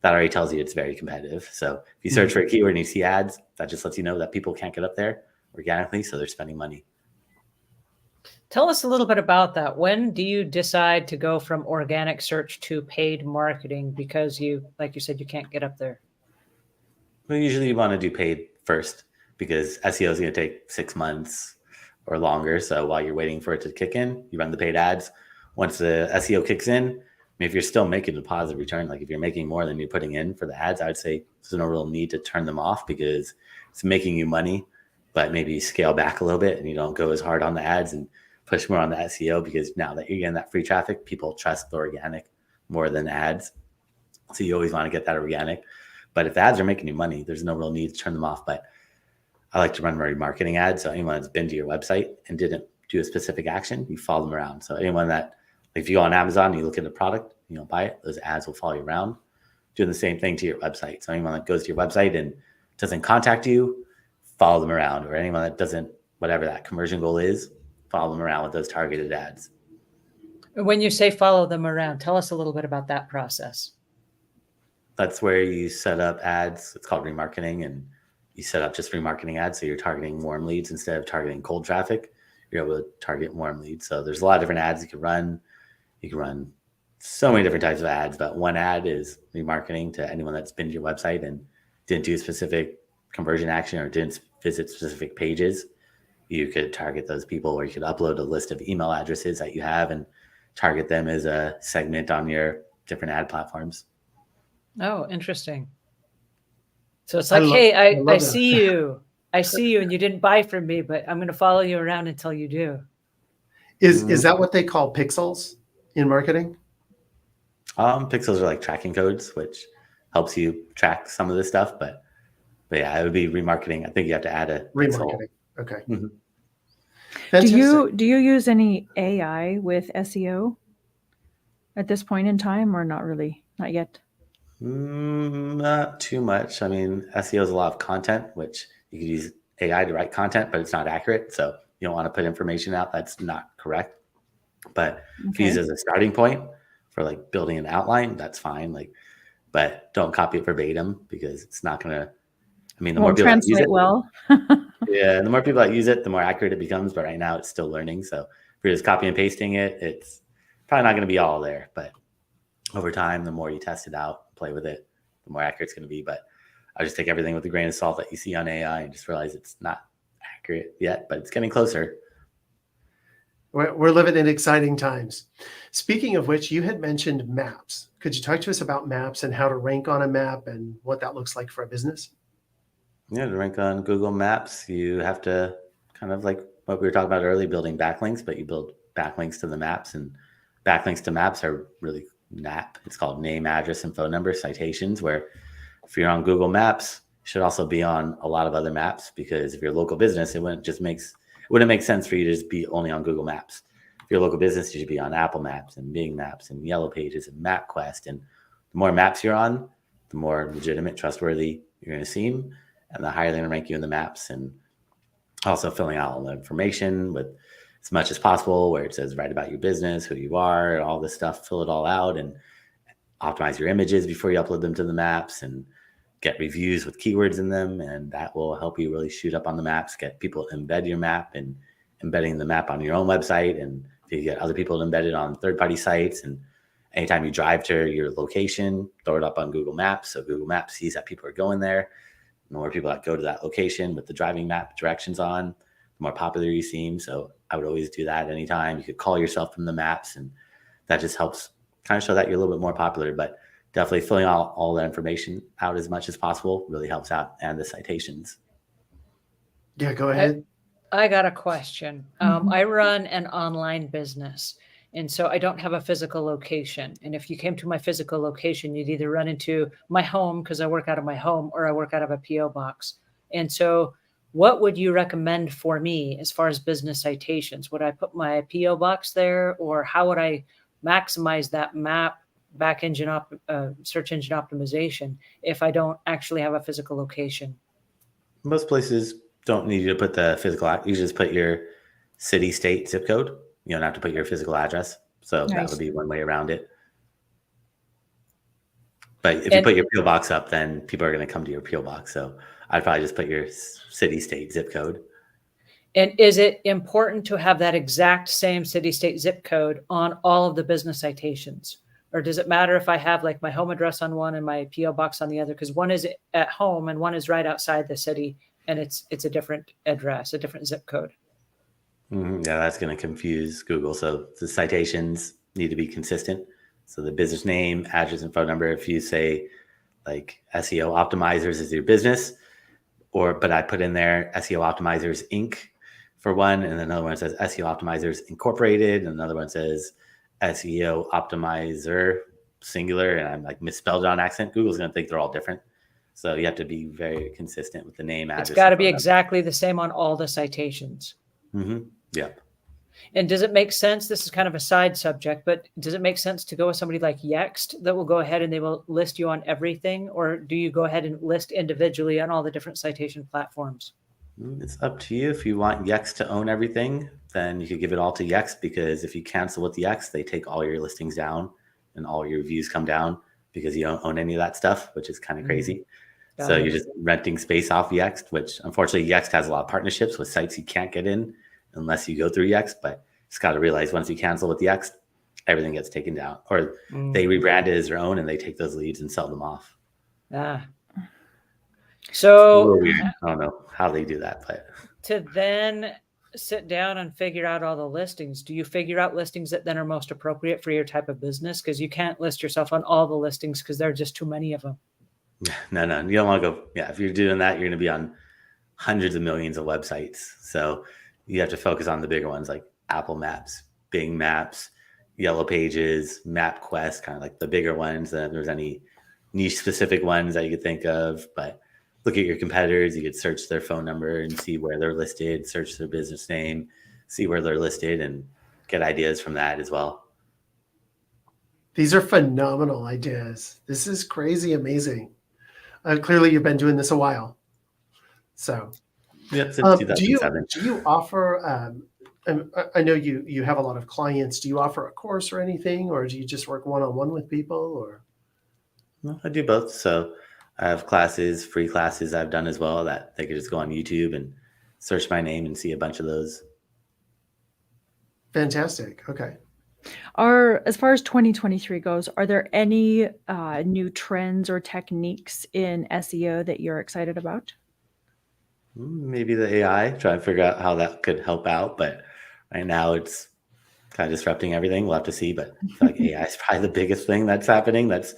[SPEAKER 4] that already tells you it's very competitive. So if you search for a keyword and you see ads, that just lets you know that people can't get up there organically, so they're spending money.
[SPEAKER 2] Tell us a little bit about that. When do you decide to go from organic search to paid marketing? Because you, like you said, you can't get up there.
[SPEAKER 4] Well, usually you want to do paid first, because SEO is going to take 6 months or longer. So while you're waiting for it to kick in, you run the paid ads. Once the SEO kicks in, I mean, if you're still making a positive return, like if you're making more than you're putting in for the ads, I would say there's no real need to turn them off, because it's making you money. But maybe scale back a little bit and you don't go as hard on the ads and push more on the SEO, because now that you're getting that free traffic, people trust the organic more than ads. So you always want to get that organic. But if the ads are making you money, there's no real need to turn them off. But I like to run remarketing ads. So anyone that's been to your website and didn't do a specific action, you follow them around. So anyone that, if you go on Amazon and you look at the product, you don't buy it, those ads will follow you around. Doing the same thing to your website. So anyone that goes to your website and doesn't contact you, follow them around. Or anyone that doesn't, whatever that conversion goal is, follow them around with those targeted ads.
[SPEAKER 2] When you say follow them around, tell us a little bit about that process.
[SPEAKER 4] That's where you set up ads. It's called remarketing, and you set up just remarketing ads. So you're targeting warm leads instead of targeting cold traffic. You're able to target warm leads. So there's a lot of different ads you can run. You can run so many different types of ads, but one ad is remarketing to anyone that's been to your website and didn't do a specific conversion action or didn't visit specific pages. You could target those people, or you could upload a list of email addresses that you have and target them as a segment on your different ad platforms.
[SPEAKER 2] Oh, interesting. So it's like, hey, I see you. I see you and you didn't buy from me, but I'm going to follow you around until you do.
[SPEAKER 1] Is that what they call pixels in marketing?
[SPEAKER 4] Pixels are like tracking codes, which helps you track some of this stuff. But yeah, it would be remarketing. I think you have to add a pixel.
[SPEAKER 1] Remarketing. Okay.
[SPEAKER 3] Do you use any AI with SEO at this point in time, or not really? Not yet.
[SPEAKER 4] Not too much. I mean, SEO is a lot of content, which you could use AI to write content, but it's not accurate. So you don't want to put information out that's not correct. But if you use it as a starting point for like building an outline, that's fine. Like, but don't copy it verbatim, because it's not going to, I mean, the more people that use it,
[SPEAKER 3] well.
[SPEAKER 4] yeah, the more people that use it, the more accurate it becomes. But right now it's still learning. So if you're just copy and pasting it, it's probably not going to be all there. But over time, the more you test it out, play with it, the more accurate it's going to be. But I just take everything with a grain of salt that you see on AI and just realize it's not accurate yet, but it's getting closer.
[SPEAKER 1] We're living in exciting times. Speaking of which, you had mentioned maps. Could you talk to us about maps and how to rank on a map and what that looks like for a business?
[SPEAKER 4] Yeah, to rank on Google Maps, you have to kind of like what we were talking about earlier, building backlinks, but you build backlinks to the maps, and backlinks to maps are really NAP. It's called name, address, and phone number citations, where if you're on Google Maps, you should also be on a lot of other maps, because if you're a local business, it wouldn't make sense for you to just be only on Google Maps. if you're a local business, you should be on Apple Maps and Bing Maps and Yellow Pages and MapQuest. And the more maps you're on, the more legitimate, trustworthy you're going to seem, and the higher they're going to rank you in the maps. And also filling out all the information with as much as possible, where it says write about your business, who you are, all this stuff, fill it all out, and optimize your images before you upload them to the maps, and get reviews with keywords in them. And that will help you really shoot up on the maps, get people to embed your map, and embedding the map on your own website. And if you get other people to embed it on third-party sites, and anytime you drive to your location, throw it up on Google Maps. So Google Maps sees that people are going there. The more people that go to that location with the driving map directions on, the more popular you seem. So I would always do that anytime. You could call yourself from the maps, and that just helps kind of show that you're a little bit more popular. But definitely filling out all that information out as much as possible really helps out, and the citations.
[SPEAKER 1] Yeah, go ahead.
[SPEAKER 2] I got a question. I run an online business, and so I don't have a physical location. And if you came to my physical location, you'd either run into my home because I work out of my home, or I work out of a PO box. And so what would you recommend for me as far as business citations? Would I put my PO box there, or how would I maximize that map search engine optimization if I don't actually have a physical location?
[SPEAKER 4] Most places don't need you to put the physical. You just put your city, state, zip code. You don't have to put your physical address. So
[SPEAKER 3] Nice.
[SPEAKER 4] that would be one way around it. But if you put your PO box up, then people are going to come to your PO box. So I'd probably just put your city, state, zip code.
[SPEAKER 2] And is it important to have that exact same city, state, zip code on all of the business citations? Or does it matter if I have like my home address on one and my PO box on the other? Because one is at home and one is right outside the city, and it's a different address, a different zip code.
[SPEAKER 4] Yeah, that's going to confuse Google. So the citations need to be consistent. So the business name, address, and phone number. If you say like SEO Optimizers is your business, but I put in there SEO Optimizers Inc. for one, and another one says SEO Optimizers Incorporated, and another one says SEO Optimizer singular, and I'm like misspelled it on accident, Google's going to think they're all different. So you have to be very consistent with the name, address.
[SPEAKER 2] It's got to be exactly the same on all the citations.
[SPEAKER 4] Yeah.
[SPEAKER 2] And does it make sense? This is kind of a side subject, but does it make sense to go with somebody like Yext that will go ahead and they will list you on everything? Or do you go ahead and list individually on all the different citation platforms?
[SPEAKER 4] It's up to you. If you want Yext to own everything, then you could give it all to Yext, because if you cancel with Yext, they take all your listings down and all your reviews come down because you don't own any of that stuff, which is kind of crazy. So you're just renting space off Yext, which unfortunately Yext has a lot of partnerships with sites you can't get in unless you go through Yext. But just got to realize once you cancel with Yext, everything gets taken down, or they rebrand it as their own and they take those leads and sell them off.
[SPEAKER 2] So
[SPEAKER 4] weird. I don't know how they do that, but
[SPEAKER 2] to then sit down and figure out all the listings, do you figure out listings that then are most appropriate for your type of business? Because you can't list yourself on all the listings because there are just too many of them.
[SPEAKER 4] No, you don't want to go. Yeah, if you're doing that, you're going to be on hundreds of millions of websites. So you have to focus on the bigger ones like Apple Maps, Bing Maps, Yellow Pages, MapQuest, kind of like the bigger ones. And if there's any niche specific ones that you could think of, but look at your competitors. You could search their phone number and see where they're listed, search their business name, see where they're listed, and get ideas from that as well.
[SPEAKER 1] These are phenomenal ideas. This is crazy amazing. Clearly, you've been doing this a while. So,
[SPEAKER 4] yeah, since 2007.
[SPEAKER 1] Do you offer? I know you have a lot of clients. Do you offer a course or anything, or do you just work one-on-one with people? Or
[SPEAKER 4] No, I do both. So I have classes, free classes I've done as well that they could just go on YouTube and search my name and see a bunch of those.
[SPEAKER 1] Fantastic. Okay.
[SPEAKER 3] As far as 2023 goes, are there any new trends or techniques in SEO that you're excited about?
[SPEAKER 4] Maybe the AI, try to figure out how that could help out. But right now it's kind of disrupting everything. We'll have to see. But I feel like AI is probably the biggest thing that's happening, that's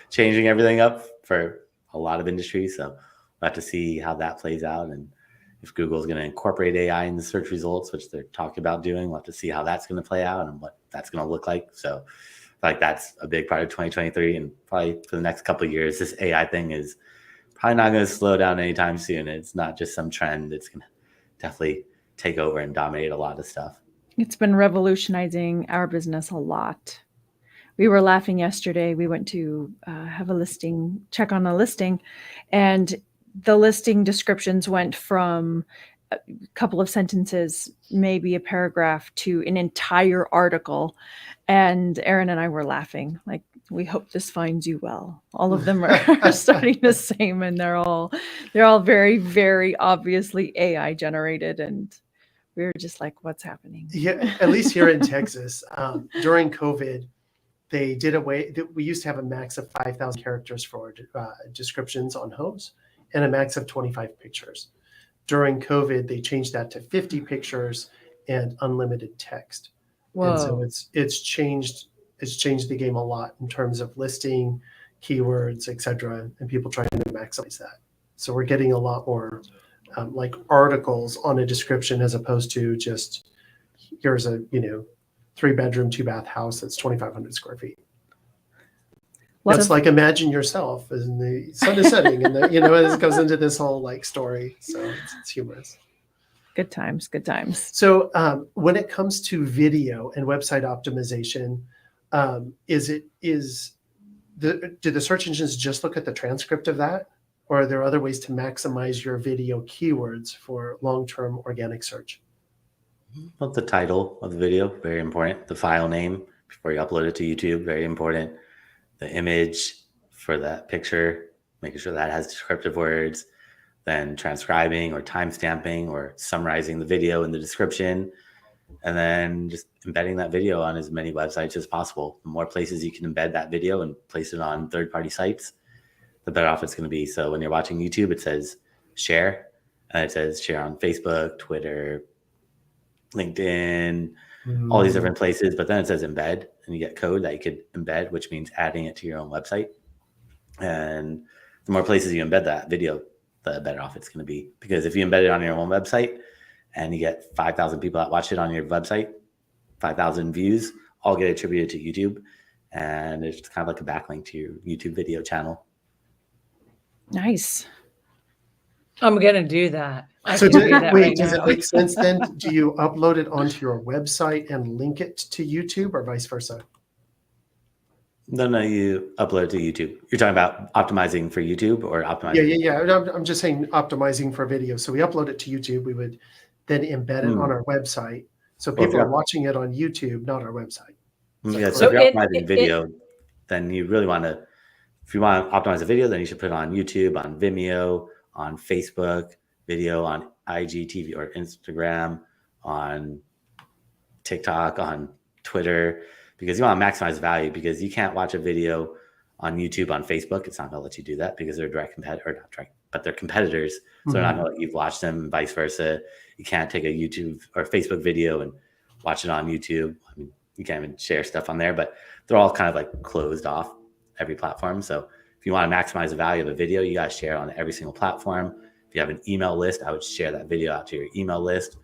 [SPEAKER 4] changing everything up for a lot of industries. So we'll have to see how that plays out. And if Google's going to incorporate AI in the search results, which they're talking about doing, we'll have to see how that's going to play out and what that's going to look like. So like that's a big part of 2023, and probably for the next couple of years, this AI thing is probably not going to slow down anytime soon. It's not just some trend. It's going to definitely take over and dominate a lot of stuff.
[SPEAKER 3] It's been revolutionizing our business a lot. We were laughing yesterday. We went to have a check on a listing, and the listing descriptions went from a couple of sentences, maybe a paragraph, to an entire article. And Aaron and I were laughing, like, we hope this finds you well. All of them are starting the same, and they're all very, very obviously AI generated. And we were just like, what's happening?
[SPEAKER 1] Yeah, at least here in Texas, during COVID, they did we used to have a max of 5,000 characters for descriptions on homes and a max of 25 pictures. During COVID, they changed that to 50 pictures and unlimited text. And so
[SPEAKER 2] Whoa.
[SPEAKER 1] it's changed the game a lot in terms of listing, keywords, etc., and people trying to maximize that. So we're getting a lot more like articles on a description as opposed to just here's a 3-bedroom, 2-bath house that's 2,500 square feet. It's like imagine yourself as the sun is setting, and it goes into this whole like story. So it's humorous.
[SPEAKER 3] Good times, good times.
[SPEAKER 1] So when it comes to video and website optimization, do the search engines just look at the transcript of that, or are there other ways to maximize your video keywords for long-term organic search?
[SPEAKER 4] Well, the title of the video, very important. The file name before you upload it to YouTube, very important. The image for that picture, making sure that has descriptive words. Then transcribing or timestamping or summarizing the video in the description. And then just embedding that video on as many websites as possible. The more places you can embed that video and place it on third-party sites, the better off it's going to be. So when you're watching YouTube, it says share, and it says share on Facebook, Twitter, LinkedIn, all these different places. But then it says embed, and you get code that you could embed, which means adding it to your own website. And the more places you embed that video, the better off it's going to be. Because if you embed it on your own website and you get 5,000 people that watch it on your website, 5,000 views, all get attributed to YouTube. And it's kind of like a backlink to your YouTube video channel.
[SPEAKER 3] Nice.
[SPEAKER 2] I'm going to do that.
[SPEAKER 1] So does it make sense then? Do you upload it onto your website and link it to YouTube, or vice versa?
[SPEAKER 4] No, you upload it to YouTube. You're talking about optimizing for YouTube or optimizing?
[SPEAKER 1] Yeah. I'm just saying optimizing for video. So we upload it to YouTube. We would then embed it on our website. So people are watching it on YouTube, not our website.
[SPEAKER 4] Yeah, so if you're optimizing video, then you really want to, if you want to optimize a video, then you should put it on YouTube, on Vimeo, on Facebook, video on IGTV or Instagram, on TikTok, on Twitter, because you want to maximize value, because you can't watch a video on YouTube, on Facebook. It's not going to let you do that because they're direct competitor, or not direct, but they're competitors. So they're not going to let you watch them, and vice versa. You can't take a YouTube or Facebook video and watch it on YouTube. I mean, you can't even share stuff on there, but they're all kind of like closed off every platform. So if you want to maximize the value of a video, you got to share it on every single platform. If you have an email list, I would share that video out to your email list.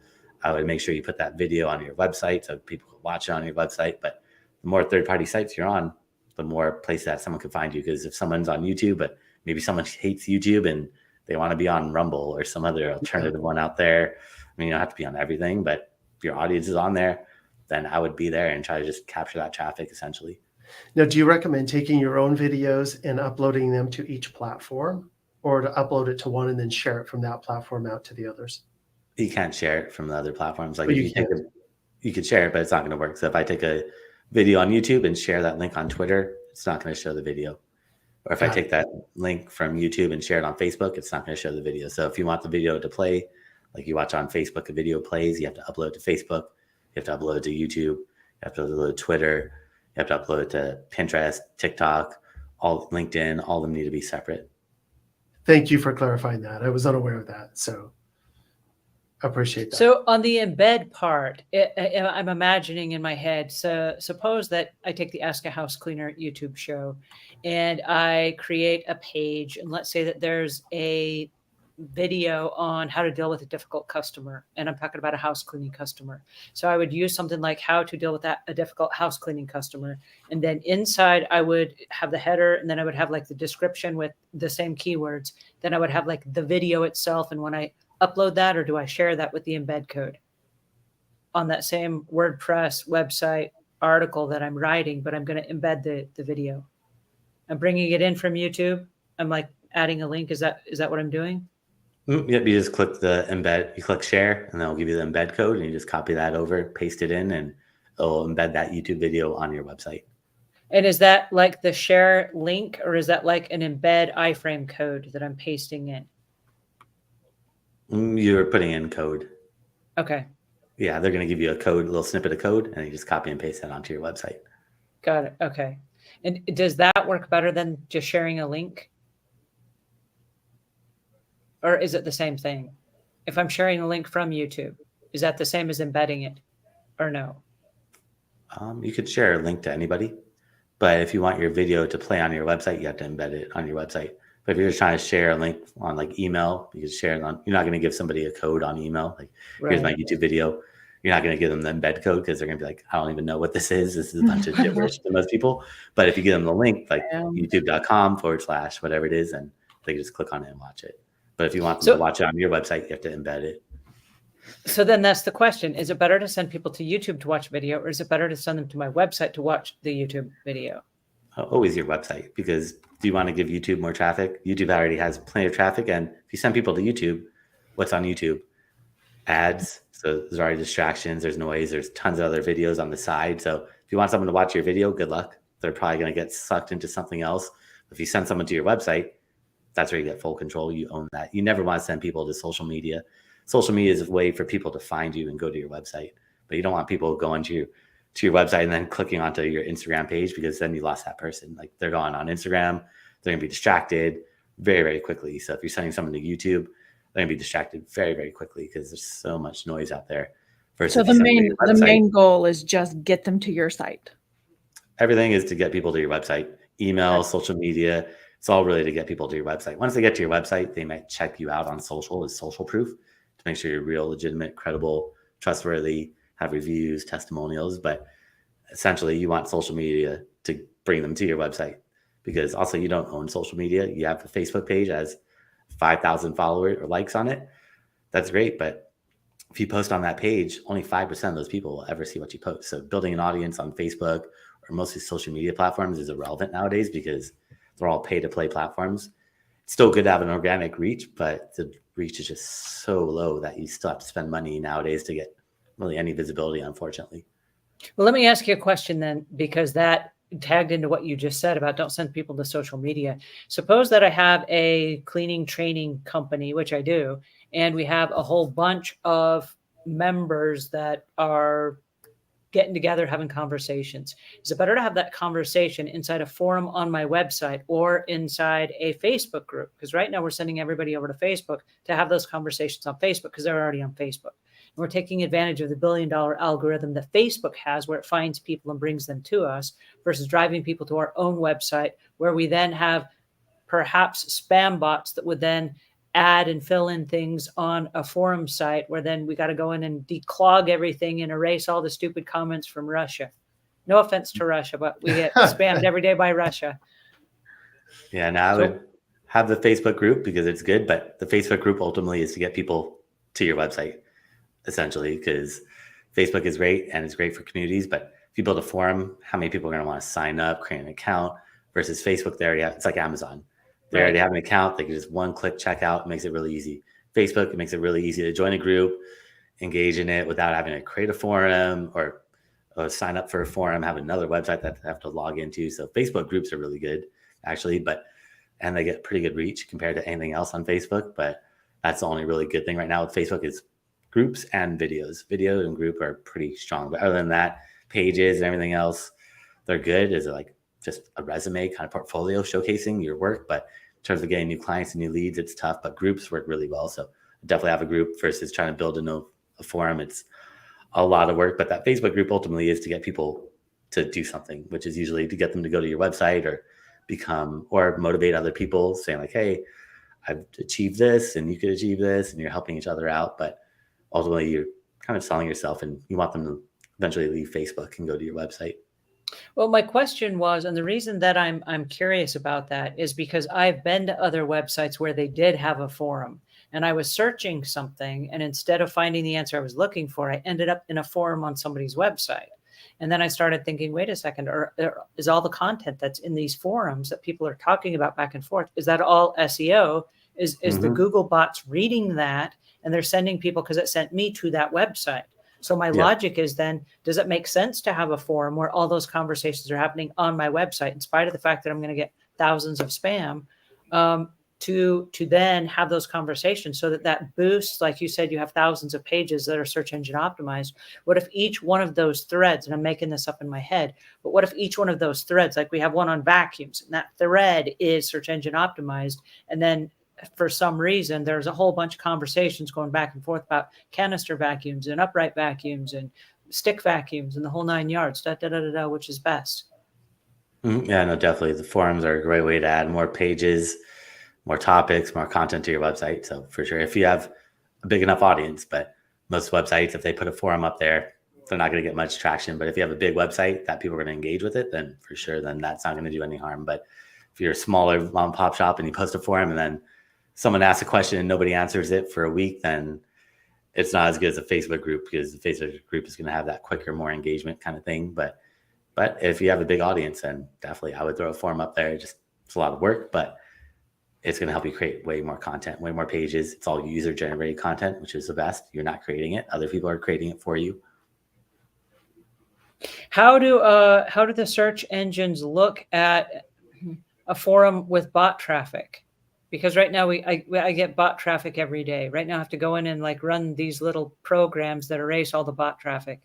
[SPEAKER 4] I would make sure you put that video on your website so people can watch it on your website. But the more third-party sites you're on, the more places that someone can find you. Because if someone's on YouTube, but maybe someone hates YouTube and they want to be on Rumble or some other alternative one out there, I mean, you don't have to be on everything, but if your audience is on there, then I would be there and try to just capture that traffic essentially.
[SPEAKER 1] Now, do you recommend taking your own videos and uploading them to each platform, or to upload it to one and then share it from that platform out to the others?
[SPEAKER 4] You can't share it from the other platforms. Like you could share it, but it's not going to work. So if I take a video on YouTube and share that link on Twitter, it's not going to show the video. Or if I take that link from YouTube and share it on Facebook, it's not going to show the video. So if you want the video to play, like you watch on Facebook, a video plays, you have to upload to Facebook, you have to upload to YouTube, you have to upload to Twitter, you have to upload it to Pinterest, TikTok, all LinkedIn, all of them need to be separate.
[SPEAKER 1] Thank you for clarifying that. I was unaware of that. So I appreciate that.
[SPEAKER 2] So on the embed part, I'm imagining in my head, so suppose that I take the Ask a House Cleaner YouTube show and I create a page, and let's say that there's a video on how to deal with a difficult customer, and I'm talking about a house cleaning customer. So I would use something like how to deal with a difficult house cleaning customer, and then inside I would have the header, and then I would have like the description with the same keywords. Then I would have like the video itself, and when I upload that, or do I share that with the embed code? on that same WordPress website article that I'm writing, but I'm going to embed the video. I'm bringing it in from YouTube. I'm like adding a link. Is that what I'm doing?
[SPEAKER 4] Yep, you just click the embed, you click share, and they'll give you the embed code, and you just copy that over, paste it in, and it'll embed that YouTube video on your website.
[SPEAKER 2] And is that like the share link, or is that like an embed iframe code that I'm pasting in?
[SPEAKER 4] You're putting in code.
[SPEAKER 2] Okay.
[SPEAKER 4] Yeah, they're going to give you a code, a little snippet of code, and you just copy and paste that onto your website.
[SPEAKER 2] Got it. Okay. And does that work better than just sharing a link? Or is it the same thing? If I'm sharing a link from YouTube, is that the same as embedding it or no?
[SPEAKER 4] You could share a link to anybody, but if you want your video to play on your website, you have to embed it on your website. But if you're just trying to share a link on like email, you can share it on, you're not going to give somebody a code on email. Like, here's my YouTube video. You're not going to give them the embed code because they're going to be like, I don't even know what this is. This is a bunch of gibberish to most people. But if you give them the link, like youtube.com/ whatever it is, and they can just click on it and watch it. But if you want them to watch it on your website, you have to embed it.
[SPEAKER 2] So then that's the question. Is it better to send people to YouTube to watch video, or is it better to send them to my website to watch the YouTube video?
[SPEAKER 4] Always your website, because do you want to give YouTube more traffic? YouTube already has plenty of traffic. And if you send people to YouTube, what's on YouTube? Ads. So there's already distractions. There's noise. There's tons of other videos on the side. So if you want someone to watch your video, good luck. They're probably going to get sucked into something else. If you send someone to your website, that's where you get full control. You own that. You never want to send people to social media. Social media is a way for people to find you and go to your website, but you don't want people going to your website and then clicking onto your Instagram page, because then you lost that person. Like, they're going on Instagram, they're going to be distracted very, very quickly. So if you're sending someone to YouTube, they're going to be distracted very, very quickly because there's so much noise out there.
[SPEAKER 3] So the main goal is just get them to your site.
[SPEAKER 4] Everything is to get people to your website. Email, social media, it's all really to get people to your website. Once they get to your website, they might check you out on social as social proof to make sure you're real, legitimate, credible, trustworthy, have reviews, testimonials. But essentially, you want social media to bring them to your website, because also you don't own social media. You have a Facebook page that has 5,000 followers or likes on it. That's great. But if you post on that page, only 5% of those people will ever see what you post. So building an audience on Facebook or most of these social media platforms is irrelevant nowadays, because they're all pay-to-play platforms. It's still good to have an organic reach, but the reach is just so low that you still have to spend money nowadays to get really any visibility, unfortunately.
[SPEAKER 2] Well, let me ask you a question then, because that tagged into what you just said about don't send people to social media. Suppose that I have a cleaning training company, which I do, and we have a whole bunch of members that are getting together, having conversations. Is it better to have that conversation inside a forum on my website or inside a Facebook group? Because right now we're sending everybody over to Facebook to have those conversations on Facebook because they're already on Facebook. And we're taking advantage of the $1 billion algorithm that Facebook has, where it finds people and brings them to us, versus driving people to our own website, where we then have perhaps spam bots that would then add and fill in things on a forum site, where then we got to go in and declog everything and erase all the stupid comments from Russia. No offense to Russia, but we get spammed every day by Russia.
[SPEAKER 4] Yeah, now I would have the Facebook group because it's good, but the Facebook group ultimately is to get people to your website, essentially, because Facebook is great and it's great for communities. But if you build a forum, how many people are going to want to sign up, create an account? Versus Facebook, they already have, it's like Amazon. They already have an account. They can just one-click check out. It makes it really easy. Facebook, it makes it really easy to join a group, engage in it without having to create a forum or sign up for a forum, have another website that they have to log into. So Facebook groups are really good, actually, and they get pretty good reach compared to anything else on Facebook. But that's the only really good thing right now with Facebook is groups and videos. Video and group are pretty strong. But other than that, pages and everything else, they're good. Is it like just a resume kind of portfolio showcasing your work? But in terms of getting new clients and new leads, it's tough, but groups work really well. So definitely have a group versus trying to build a forum. It's a lot of work, but that Facebook group ultimately is to get people to do something, which is usually to get them to go to your website or motivate other people, saying like, hey, I've achieved this and you could achieve this, and you're helping each other out. But ultimately you're kind of selling yourself, and you want them to eventually leave Facebook and go to your website.
[SPEAKER 2] Well, my question was, and the reason that I'm curious about that is because I've been to other websites where they did have a forum. and I was searching something, and instead of finding the answer I was looking for, I ended up in a forum on somebody's website. And then I started thinking, wait a second, or is all the content that's in these forums that people are talking about back and forth, is that all SEO? Is the Google bots reading that and they're sending people because it sent me to that website? So my logic is then, does it make sense to have a forum where all those conversations are happening on my website, in spite of the fact that I'm going to get thousands of spam, to then have those conversations so that boosts, like you said, you have thousands of pages that are search engine optimized. What if each one of those threads, and I'm making this up in my head, but what if each one of those threads, like we have one on vacuums, and that thread is search engine optimized, and then for some reason, there's a whole bunch of conversations going back and forth about canister vacuums and upright vacuums and stick vacuums and the whole 9 yards, which is best.
[SPEAKER 4] Yeah, no, definitely. The forums are a great way to add more pages, more topics, more content to your website. So for sure, if you have a big enough audience, but most websites, if they put a forum up there, they're not going to get much traction. But if you have a big website that people are going to engage with it, then for sure, then that's not going to do any harm. But if you're a smaller mom and pop shop and you post a forum and then someone asks a question and nobody answers it for a week, then it's not as good as a Facebook group, because the Facebook group is going to have that quicker, more engagement kind of thing. But if you have a big audience, then definitely I would throw a form up there. It's a lot of work, but it's going to help you create way more content, way more pages. It's all user generated content, which is the best. You're not creating it. Other people are creating it for you.
[SPEAKER 2] How do the search engines look at a forum with bot traffic? Because right now I get bot traffic every day. Right now I have to go in and like run these little programs that erase all the bot traffic.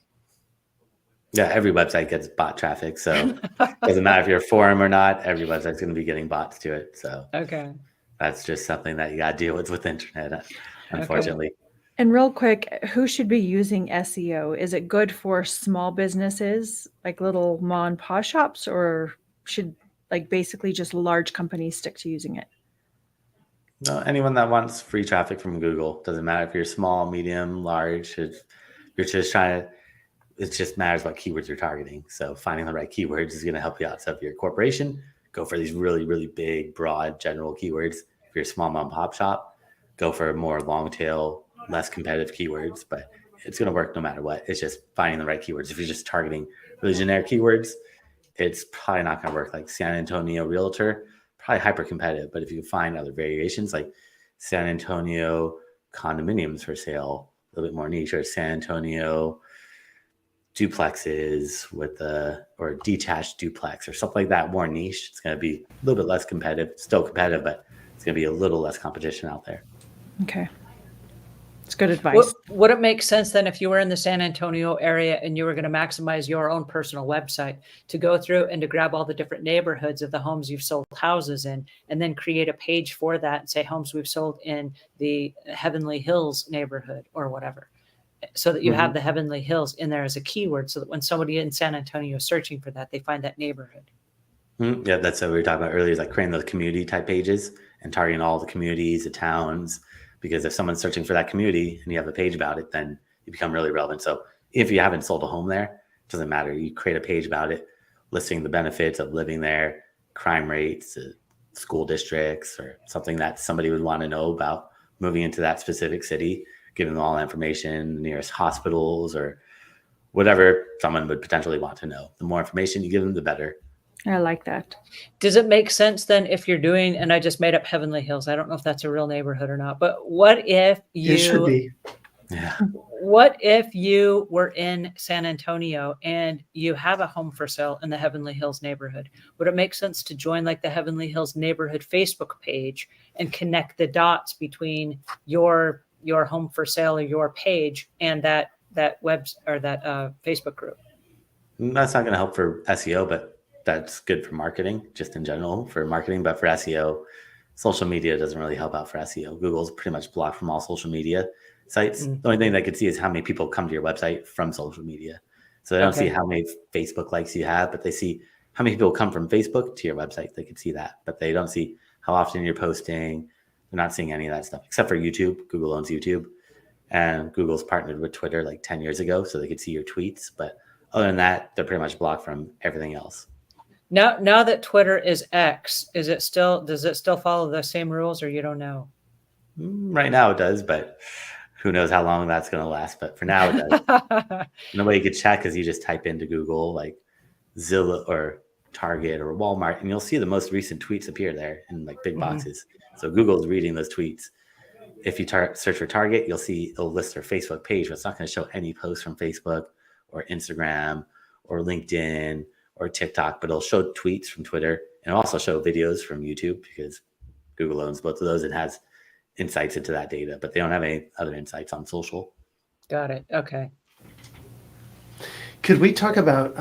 [SPEAKER 4] Yeah, every website gets bot traffic. So it doesn't matter if you're a forum or not, every website's going to be getting bots to it. So
[SPEAKER 2] okay,
[SPEAKER 4] that's just something that you got to deal with the internet, unfortunately.
[SPEAKER 3] Okay. And real quick, who should be using SEO? Is it good for small businesses, like little mom and pop shops, or should like basically just large companies stick to using it?
[SPEAKER 4] No, anyone that wants free traffic from Google, doesn't matter if you're small, medium, large. You're just trying to, it just matters what keywords you're targeting. So finding the right keywords is going to help you out. So if you're a corporation, go for these really, really big, broad, general keywords. If you're a small mom and pop shop, go for more long tail, less competitive keywords. But it's going to work no matter what. It's just finding the right keywords. If you're just targeting really generic keywords, it's probably not going to work. Like San Antonio realtor, probably hyper competitive. But if you find other variations like San Antonio condominiums for sale, a little bit more niche, or San Antonio duplexes or detached duplex or something like that, more niche, it's going to be a little bit less competitive, still competitive, but it's going to be a little less competition out there.
[SPEAKER 3] Okay. It's good advice.
[SPEAKER 2] Would it make sense then, if you were in the San Antonio area and you were going to maximize your own personal website, to go through and to grab all the different neighborhoods of the homes you've sold houses in, and then create a page for that and say homes we've sold in the Heavenly Hills neighborhood or whatever, so that you have the Heavenly Hills in there as a keyword, so that when somebody in San Antonio is searching for that, they find that neighborhood.
[SPEAKER 4] Yeah, that's what we were talking about earlier, is like creating those community type pages and targeting all the communities, the towns. Because if someone's searching for that community and you have a page about it, then you become really relevant. So if you haven't sold a home there, it doesn't matter. You create a page about it, listing the benefits of living there, crime rates, school districts, or something that somebody would want to know about moving into that specific city, giving them all the information, the nearest hospitals, or whatever someone would potentially want to know. The more information you give them, the better.
[SPEAKER 3] I like that.
[SPEAKER 2] Does it make sense then if you're doing, and I just made up Heavenly Hills, I don't know if that's a real neighborhood or not, but what if
[SPEAKER 1] It should be.
[SPEAKER 4] Yeah.
[SPEAKER 2] What if you were in San Antonio and you have a home for sale in the Heavenly Hills neighborhood? Would it make sense to join like the Heavenly Hills neighborhood Facebook page and connect the dots between your home for sale or your page and that web or that Facebook group?
[SPEAKER 4] That's not going to help for SEO, but that's good for marketing, just in general for marketing. But for SEO, social media doesn't really help out for SEO. Google's pretty much blocked from all social media sites. The only thing they could see is how many people come to your website from social media. So they don't see how many Facebook likes you have, but they see how many people come from Facebook to your website. They could see that, but they don't see how often you're posting. They're not seeing any of that stuff, except for YouTube. Google owns YouTube, and Google's partnered with Twitter like 10 years ago, so they could see your tweets. But other than that, they're pretty much blocked from everything else.
[SPEAKER 2] Now that Twitter is X, does it still follow the same rules, or you don't know?
[SPEAKER 4] Right now it does, but who knows how long that's going to last. But for now it does. And the way you could check is you just type into Google like Zillow or Target or Walmart, and you'll see the most recent tweets appear there in like big boxes. So Google's reading those tweets. If you search for Target, you'll see it'll list their Facebook page, but it's not going to show any posts from Facebook or Instagram or LinkedIn or TikTok, but it'll show tweets from Twitter, and it'll also show videos from YouTube because Google owns both of those and has insights into that data, but they don't have any other insights on social.
[SPEAKER 2] Got it. Okay.
[SPEAKER 1] Could we talk about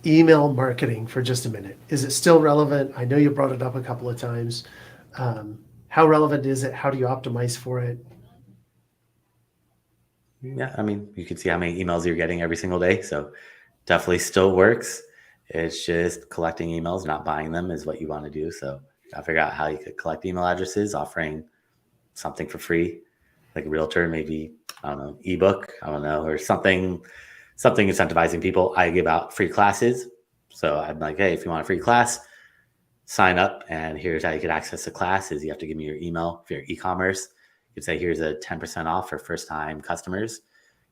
[SPEAKER 1] email marketing for just a minute? Is it still relevant? I know you brought it up a couple of times. How relevant is it? How do you optimize for it?
[SPEAKER 4] Yeah, I mean, you can see how many emails you're getting every single day. So definitely still works. It's just collecting emails, not buying them is what you want to do. So gotta figure out how you could collect email addresses, offering something for free, like a realtor, maybe, I don't know, ebook, I don't know, or something incentivizing people. I give out free classes. So I'm like, hey, if you want a free class, sign up, and here's how you could access the class is you have to give me your email. If you're e-commerce, you could say, here's a 10% off for first-time customers.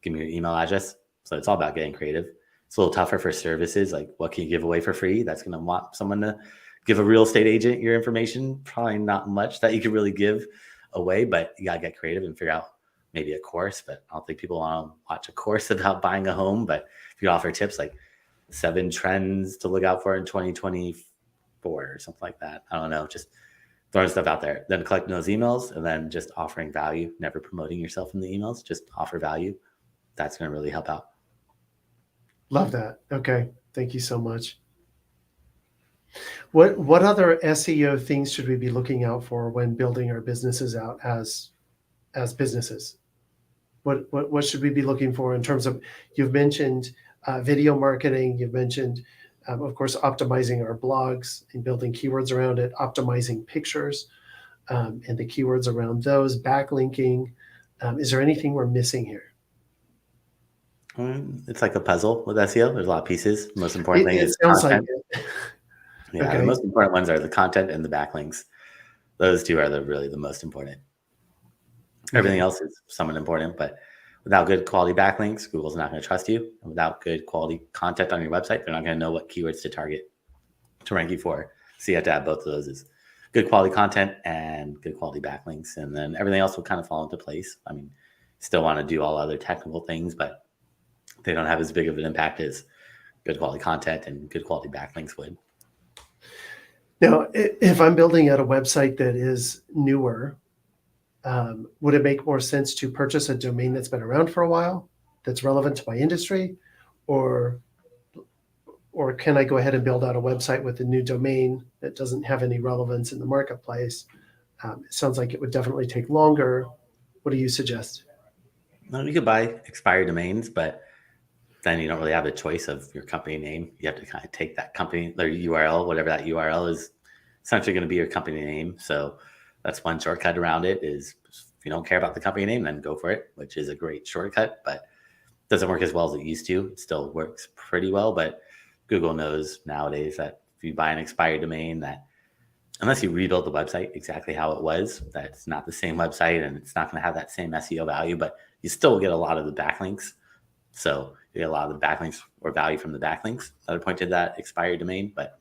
[SPEAKER 4] Give me your email address. So it's all about getting creative. It's a little tougher for services. Like, what can you give away for free? That's going to want someone to give a real estate agent your information. Probably not much that you could really give away, but you got to get creative and figure out maybe a course. But I don't think people want to watch a course about buying a home. But if you offer tips like 7 trends to look out for in 2024 or something like that, I don't know, just throwing stuff out there, then collecting those emails and then just offering value, never promoting yourself in the emails, just offer value. That's going to really help out.
[SPEAKER 1] Love that. Okay. Thank you so much. What other SEO things should we be looking out for when building our businesses out as businesses? What should we be looking for in terms of, you've mentioned video marketing, you've mentioned, of course, optimizing our blogs and building keywords around it, optimizing pictures and the keywords around those, backlinking. Is there anything we're missing here?
[SPEAKER 4] It's like a puzzle with SEO. There's a lot of pieces. The most important thing is
[SPEAKER 1] sounds
[SPEAKER 4] content.
[SPEAKER 1] like it.
[SPEAKER 4] Yeah,
[SPEAKER 1] Okay.
[SPEAKER 4] The most important ones are the content and the backlinks. Those two are really the most important. Everything else is somewhat important, but without good quality backlinks, Google's not going to trust you. And without good quality content on your website, they're not going to know what keywords to target to rank you for. So you have to have both of those: is good quality content and good quality backlinks, and then everything else will kind of fall into place. I mean, still want to do all other technical things, but they don't have as big of an impact as good quality content and good quality backlinks would.
[SPEAKER 1] Now, if I'm building out a website that is newer, would it make more sense to purchase a domain that's been around for a while, that's relevant to my industry, or can I go ahead and build out a website with a new domain that doesn't have any relevance in the marketplace? It sounds like it would definitely take longer. What do you suggest?
[SPEAKER 4] Well, you could buy expired domains, but then you don't really have a choice of your company name. You have to kind of take that company, their URL, whatever that URL is, essentially going to be your company name. So that's one shortcut around it is, if you don't care about the company name, then go for it, which is a great shortcut, but doesn't work as well as it used to. It still works pretty well, but Google knows nowadays that if you buy an expired domain, that unless you rebuild the website exactly how it was, that it's not the same website and it's not going to have that same SEO value, but you still get a lot of the backlinks. So you get a lot of the backlinks or value from the backlinks that are pointed to that expired domain, but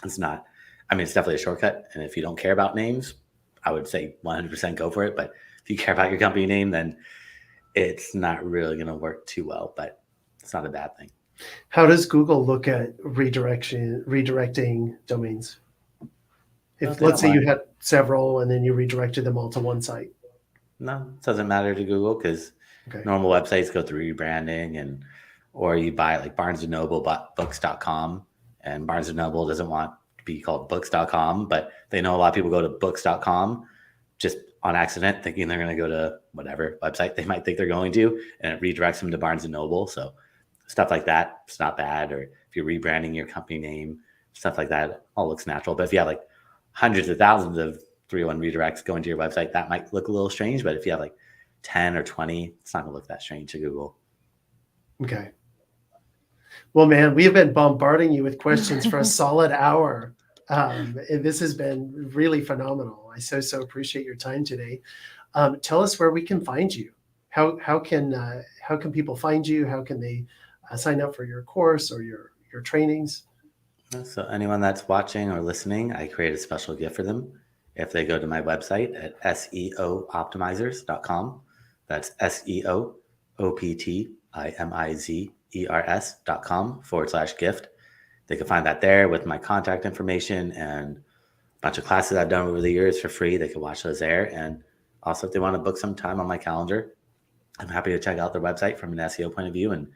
[SPEAKER 4] it's not, I mean, it's definitely a shortcut. And if you don't care about names, I would say 100% go for it. But if you care about your company name, then it's not really going to work too well, but it's not a bad thing.
[SPEAKER 1] How does Google look at redirecting domains? If let's say you had several and then you redirected them all to one site.
[SPEAKER 4] No, it doesn't matter to Google because normal websites go through rebranding, or you buy like Barnes & Noble bought books.com, and Barnes & Noble doesn't want to be called books.com, but they know a lot of people go to books.com just on accident thinking they're going to go to whatever website they might think they're going to, and it redirects them to Barnes & Noble. So stuff like that, it's not bad. Or if you're rebranding your company name, stuff like that all looks natural. But if you have like hundreds of thousands of 301 redirects going to your website, that might look a little strange. But if you have like 10 or 20, it's not going to look that strange to Google.
[SPEAKER 1] Okay. Well, man, we have been bombarding you with questions for a solid hour. And this has been really phenomenal. I so appreciate your time today. Tell us where we can find you. How can people find you? How can they sign up for your course or your trainings?
[SPEAKER 4] So anyone that's watching or listening, I create a special gift for them if they go to my website at seooptimizers.com. That's seooptimizers.com/gift. They can find that there with my contact information and a bunch of classes I've done over the years for free. They can watch those there. And also, if they want to book some time on my calendar, I'm happy to check out their website from an SEO point of view and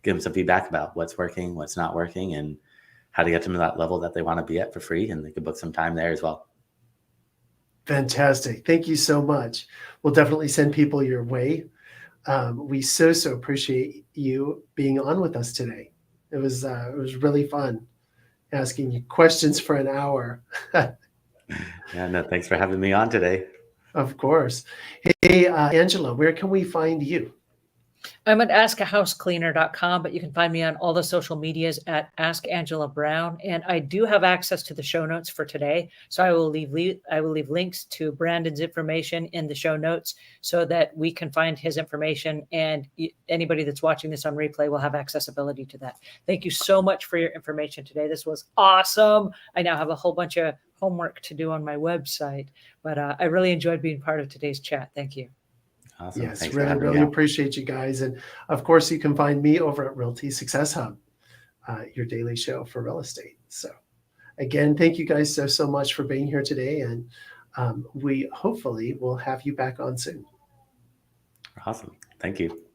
[SPEAKER 4] give them some feedback about what's working, what's not working, and how to get them to that level that they want to be at for free. And they can book some time there as well.
[SPEAKER 1] Fantastic. Thank you so much. We'll definitely send people your way. We so appreciate you being on with us today. It was really fun asking you questions for an hour.
[SPEAKER 4] Yeah, no, thanks for having me on today.
[SPEAKER 1] Of course. Hey, Angela, where can we find you?
[SPEAKER 2] I'm at askahousecleaner.com, but you can find me on all the social medias at Ask Angela Brown. And I do have access to the show notes for today. So I will leave links to Brandon's information in the show notes so that we can find his information. And anybody that's watching this on replay will have accessibility to that. Thank you so much for your information today. This was awesome. I now have a whole bunch of homework to do on my website, but I really enjoyed being part of today's chat. Thank you.
[SPEAKER 4] Awesome.
[SPEAKER 1] Yes,
[SPEAKER 4] Thanks
[SPEAKER 1] really appreciate you guys. And of course, you can find me over at Realty Success Hub, your daily show for real estate. So again, thank you guys so much for being here today. And we hopefully will have you back on soon.
[SPEAKER 4] Awesome. Thank you.